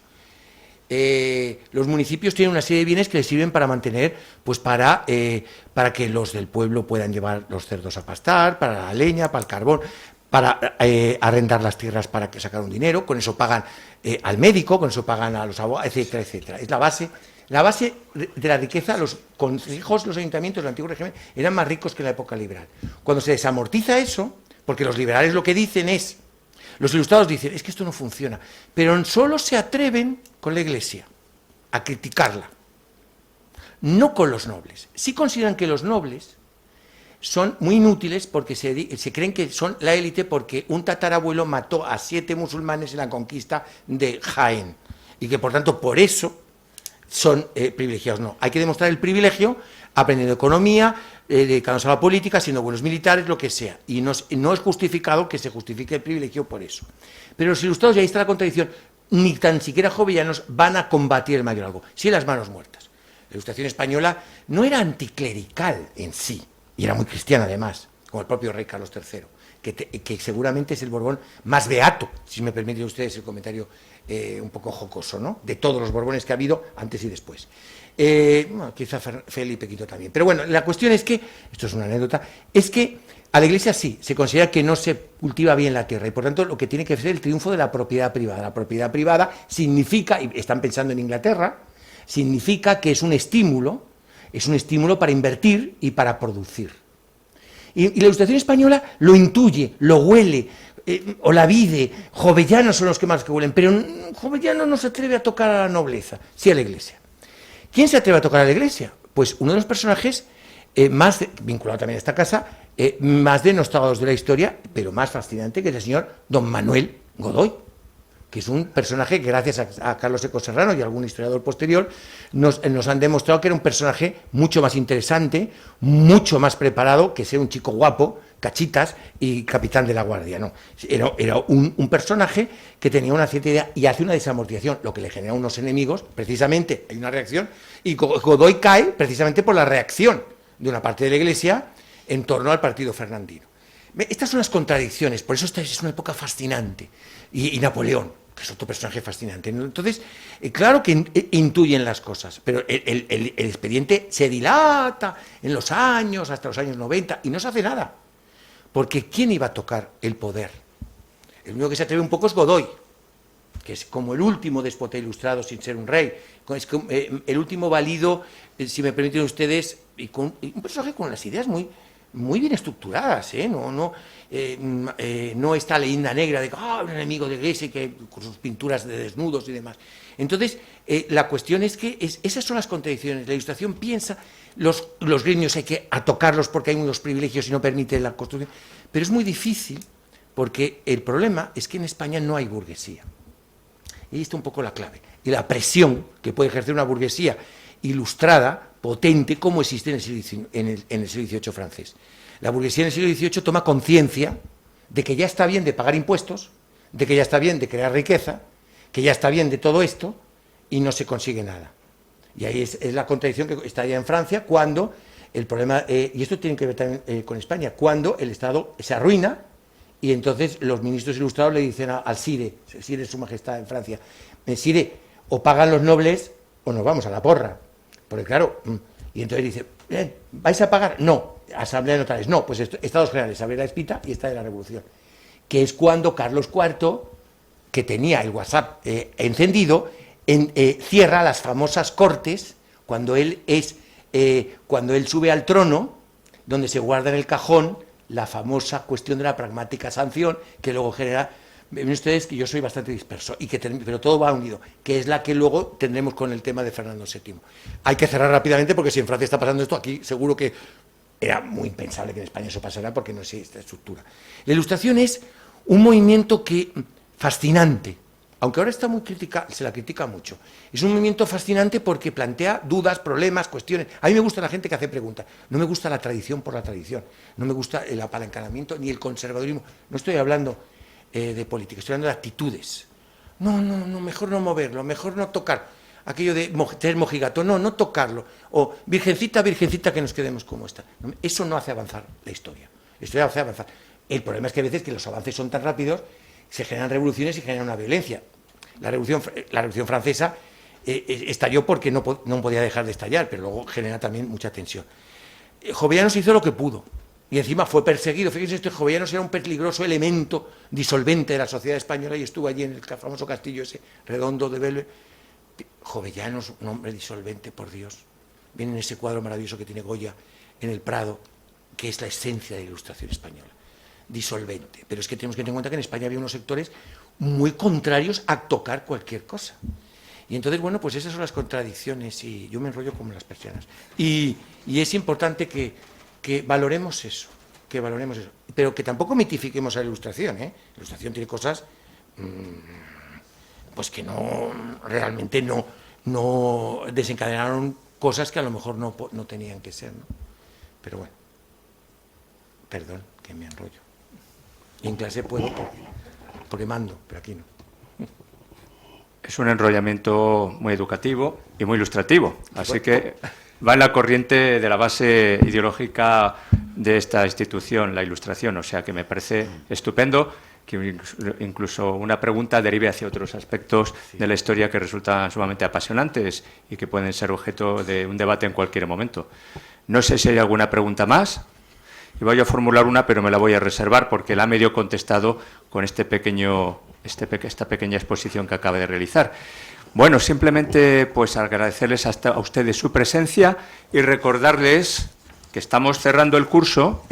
Los municipios tienen una serie de bienes que les sirven para mantener, pues para que los del pueblo puedan llevar los cerdos a pastar, para la leña, para el carbón, para arrendar las tierras para que sacar un dinero, con eso pagan al médico, con eso pagan a los abogados, etcétera, etcétera. Es la base de la riqueza. Los consejos, los ayuntamientos del antiguo régimen eran más ricos que en la época liberal. Cuando se desamortiza eso, porque los liberales lo que dicen es, los ilustrados dicen, es que esto no funciona, pero solo se atreven con la Iglesia a criticarla, no con los nobles. Sí consideran que los nobles son muy inútiles porque se creen que son la élite porque un tatarabuelo mató a 7 musulmanes en la conquista de Jaén y que por tanto por eso son privilegiados. No, hay que demostrar el privilegio aprendiendo economía, dedicándose a la política, siendo buenos militares, lo que sea. Y no es justificado que se justifique el privilegio por eso. Pero los ilustrados, y ahí está la contradicción, ni tan siquiera jovellanos van a combatir el mayorazgo, sí las manos muertas. La Ilustración española no era anticlerical en sí, y era muy cristiana además, como el propio rey Carlos III, que seguramente es el Borbón más beato, si me permiten ustedes el comentario un poco jocoso, ¿no?, de todos los Borbones que ha habido antes y después. Bueno, quizá Felipe V también. Pero bueno, la cuestión es que, esto es una anécdota, es que a la Iglesia sí, se considera que no se cultiva bien la tierra y por tanto lo que tiene que ser el triunfo de la propiedad privada. La propiedad privada significa, y están pensando en Inglaterra, significa que es un estímulo para invertir y para producir. Y la Ilustración española lo intuye, lo huele. Olavide, Jovellanos son los que más que huelen, pero Jovellanos no se atreve a tocar a la nobleza, sí a la Iglesia. ¿Quién se atreve a tocar a la Iglesia? Pues uno de los personajes vinculado también a esta casa, más denostados de la historia, pero más fascinante, que es el señor don Manuel Godoy, que es un personaje que gracias a Carlos Eco Serrano y a algún historiador posterior nos han demostrado que era un personaje mucho más interesante, mucho más preparado que ser un chico guapo, cachitas y capitán de la guardia. No, era un personaje que tenía una cierta idea y hace una desamortización, lo que le genera unos enemigos, precisamente hay una reacción, y Godoy cae precisamente por la reacción de una parte de la Iglesia en torno al partido fernandino. Estas son las contradicciones, por eso esta es una época fascinante. Y Napoleón, que es otro personaje fascinante. Entonces, claro que intuyen las cosas, pero el expediente se dilata en los años, hasta los años 90, y no se hace nada. Porque ¿quién iba a tocar el poder? El único que se atreve un poco es Godoy. que es como el último déspota ilustrado sin ser un rey, es como, el último válido, si me permiten ustedes, y un personaje con las ideas muy bien estructuradas, no esta leyenda negra de un enemigo de Goethe que con sus pinturas de desnudos y demás. Entonces, la cuestión es que esas son las contradicciones. La Ilustración piensa, los gremios hay que tocarlos porque hay unos privilegios y no permite la construcción, pero es muy difícil porque el problema es que en España no hay burguesía. Y ahí está un poco la clave. Y la presión que puede ejercer una burguesía ilustrada, potente, como existe en el siglo XVIII francés. La burguesía en el siglo XVIII toma conciencia de que ya está bien de pagar impuestos, de que ya está bien de crear riqueza, que ya está bien de todo esto, y no se consigue nada. Y ahí es la contradicción que está ya en Francia, cuando el problema, y esto tiene que ver también con España, cuando el Estado se arruina, y entonces los ministros ilustrados le dicen al Sire, Sire es su majestad en Francia, Sire, o pagan los nobles o nos vamos a la porra. Porque claro, y entonces dice, ¿vais a pagar? No. Asamblea de Notarios, no. Pues Estados Generales, Abre la Espita y está de la Revolución. Que es cuando Carlos IV, que tenía el WhatsApp encendido, cierra las famosas cortes, cuando él sube al trono, donde se guarda en el cajón la famosa cuestión de la pragmática sanción, que luego genera, ven ustedes que yo soy bastante disperso, pero todo va unido, que es la que luego tendremos con el tema de Fernando VII. Hay que cerrar rápidamente, porque si en Francia está pasando esto, aquí seguro que era muy impensable que en España eso pasara, porque no existe esta estructura. La Ilustración es un movimiento fascinante, aunque ahora está muy se la critica mucho. Es un movimiento fascinante porque plantea dudas, problemas, cuestiones. A mí me gusta la gente que hace preguntas. No me gusta la tradición por la tradición. No me gusta el apalancamiento ni el conservadurismo. No estoy hablando de política, estoy hablando de actitudes. No, mejor no moverlo, mejor no tocar. Aquello de ser mojigato, no tocarlo. O virgencita, virgencita, que nos quedemos como está. Eso no hace avanzar la historia. La historia hace avanzar. El problema es que a veces que los avances son tan rápidos, se generan revoluciones y generan una violencia. La Revolución Francesa estalló porque no podía dejar de estallar, pero luego genera también mucha tensión. Jovellanos hizo lo que pudo y encima fue perseguido. Fíjense, Jovellanos era un peligroso elemento disolvente de la sociedad española y estuvo allí en el famoso castillo ese redondo de Belve. Jovellanos, un hombre disolvente, por Dios. Viene en ese cuadro maravilloso que tiene Goya en el Prado, que es la esencia de la Ilustración española. Disolvente. Pero es que tenemos que tener en cuenta que en España había unos sectores muy contrarios a tocar cualquier cosa. Y entonces, bueno, pues esas son las contradicciones y yo me enrollo como las persianas. Y es importante que valoremos eso, pero que tampoco mitifiquemos a la Ilustración, ¿eh? La Ilustración tiene cosas pues que realmente no desencadenaron cosas que a lo mejor no tenían que ser, ¿no? Pero bueno, perdón que me enrollo. Y en clase puedo porque mando, pero aquí no. Es un enrollamiento muy educativo y muy ilustrativo, así que va en la corriente de la base ideológica de esta institución, la Ilustración, o sea que me parece estupendo que incluso una pregunta derive hacia otros aspectos de la historia que resultan sumamente apasionantes y que pueden ser objeto de un debate en cualquier momento. No sé si hay alguna pregunta más. Y voy a formular una, pero me la voy a reservar porque la ha medio contestado con esta pequeña exposición que acaba de realizar. Bueno, simplemente pues agradecerles a ustedes su presencia y recordarles que estamos cerrando el curso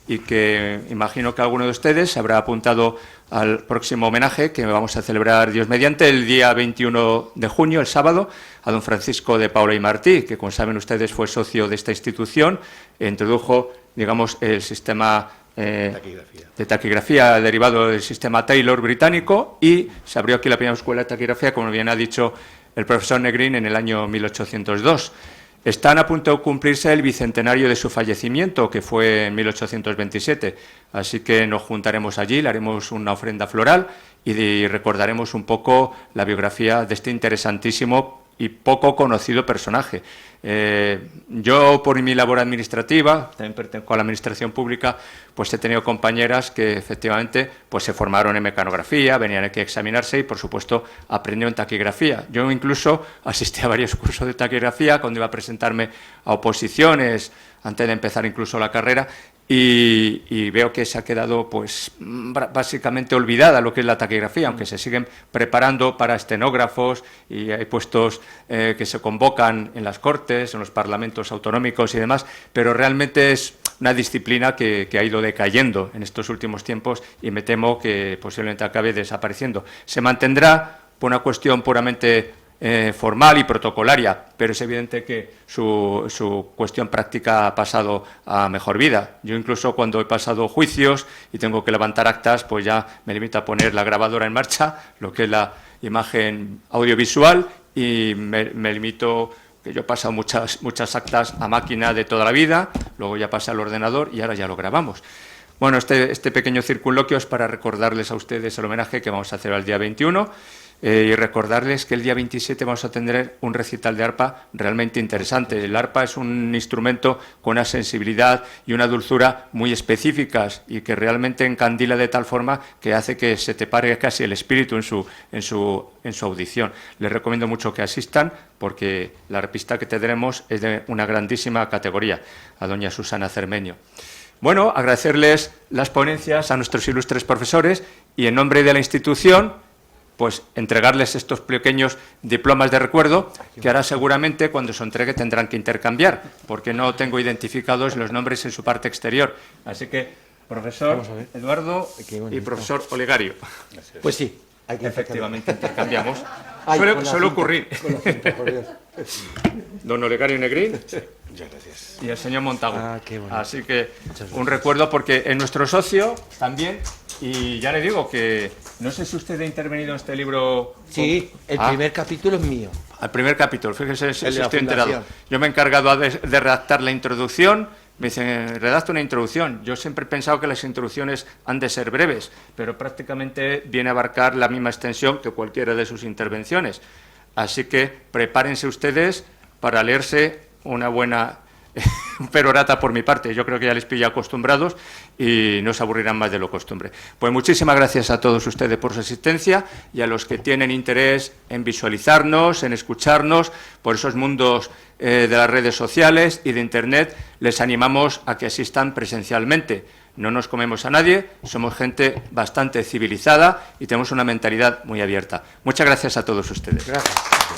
y que imagino que alguno de ustedes se habrá apuntado al próximo homenaje que vamos a celebrar, Dios mediante, el día 21 de junio, el sábado, a don Francisco de Paula y Martí, que, como saben ustedes, fue socio de esta institución e introdujo, digamos, el sistema de taquigrafía derivado del sistema Taylor británico y se abrió aquí la primera escuela de taquigrafía, como bien ha dicho el profesor Negrín, en el año 1802. Están a punto de cumplirse el bicentenario de su fallecimiento, que fue en 1827, así que nos juntaremos allí, le haremos una ofrenda floral y recordaremos un poco la biografía de este interesantísimo y poco conocido personaje. Yo, por mi labor administrativa, también pertenezco a la administración pública, pues he tenido compañeras que efectivamente pues se formaron en mecanografía, venían aquí a examinarse y, por supuesto, aprendieron taquigrafía. Yo incluso asistí a varios cursos de taquigrafía cuando iba a presentarme a oposiciones, antes de empezar incluso la carrera, y veo que se ha quedado pues básicamente olvidada lo que es la taquigrafía, aunque se siguen preparando para estenógrafos y hay puestos que se convocan en las Cortes, en los parlamentos autonómicos y demás, pero realmente es una disciplina que ha ido decayendo en estos últimos tiempos y me temo que posiblemente acabe desapareciendo. Se mantendrá por una cuestión puramente formal y protocolaria, pero es evidente que su cuestión práctica ha pasado a mejor vida. Yo incluso cuando he pasado juicios y tengo que levantar actas, pues ya me limito a poner la grabadora en marcha, lo que es la imagen audiovisual, y me limito, que yo he pasado muchas actas a máquina de toda la vida, luego ya pasé al ordenador y ahora ya lo grabamos. Bueno, este pequeño circunloquio es para recordarles a ustedes el homenaje que vamos a hacer al día 21, y recordarles que el día 27 vamos a tener un recital de arpa realmente interesante. El arpa es un instrumento con una sensibilidad y una dulzura muy específicas y que realmente encandila de tal forma que hace que se te pare casi el espíritu en su audición. Les recomiendo mucho que asistan porque la arpista que tendremos es de una grandísima categoría, a doña Susana Cermeño. Bueno, agradecerles las ponencias a nuestros ilustres profesores y en nombre de la institución, pues entregarles estos pequeños diplomas de recuerdo que ahora seguramente cuando se entregue tendrán que intercambiar, porque no tengo identificados los nombres en su parte exterior. Así que, profesor Eduardo y profesor Olegario. Pues sí, hay que efectivamente intercambiamos. Ay, Suele ocurrir. Don Olegario Negrín. Muchas gracias. Y el señor Montagut. Ah, qué bonito. Así que un recuerdo porque es nuestro socio también. Y ya le digo que no sé si usted ha intervenido en este libro. Sí, el primer capítulo es mío. Al primer capítulo, fíjese si El de la estoy enterado. fundación. Yo me he encargado de redactar la introducción. Me dicen, redacta una introducción. Yo siempre he pensado que las introducciones han de ser breves, pero prácticamente viene a abarcar la misma extensión que cualquiera de sus intervenciones. Así que prepárense ustedes para leerse una buena perorata por mi parte. Yo creo que ya les pillo acostumbrados y no se aburrirán más de lo costumbre. Pues muchísimas gracias a todos ustedes por su asistencia y a los que tienen interés en visualizarnos, en escucharnos por esos mundos de las redes sociales y de Internet, les animamos a que asistan presencialmente. No nos comemos a nadie, somos gente bastante civilizada y tenemos una mentalidad muy abierta. Muchas gracias a todos ustedes. Gracias.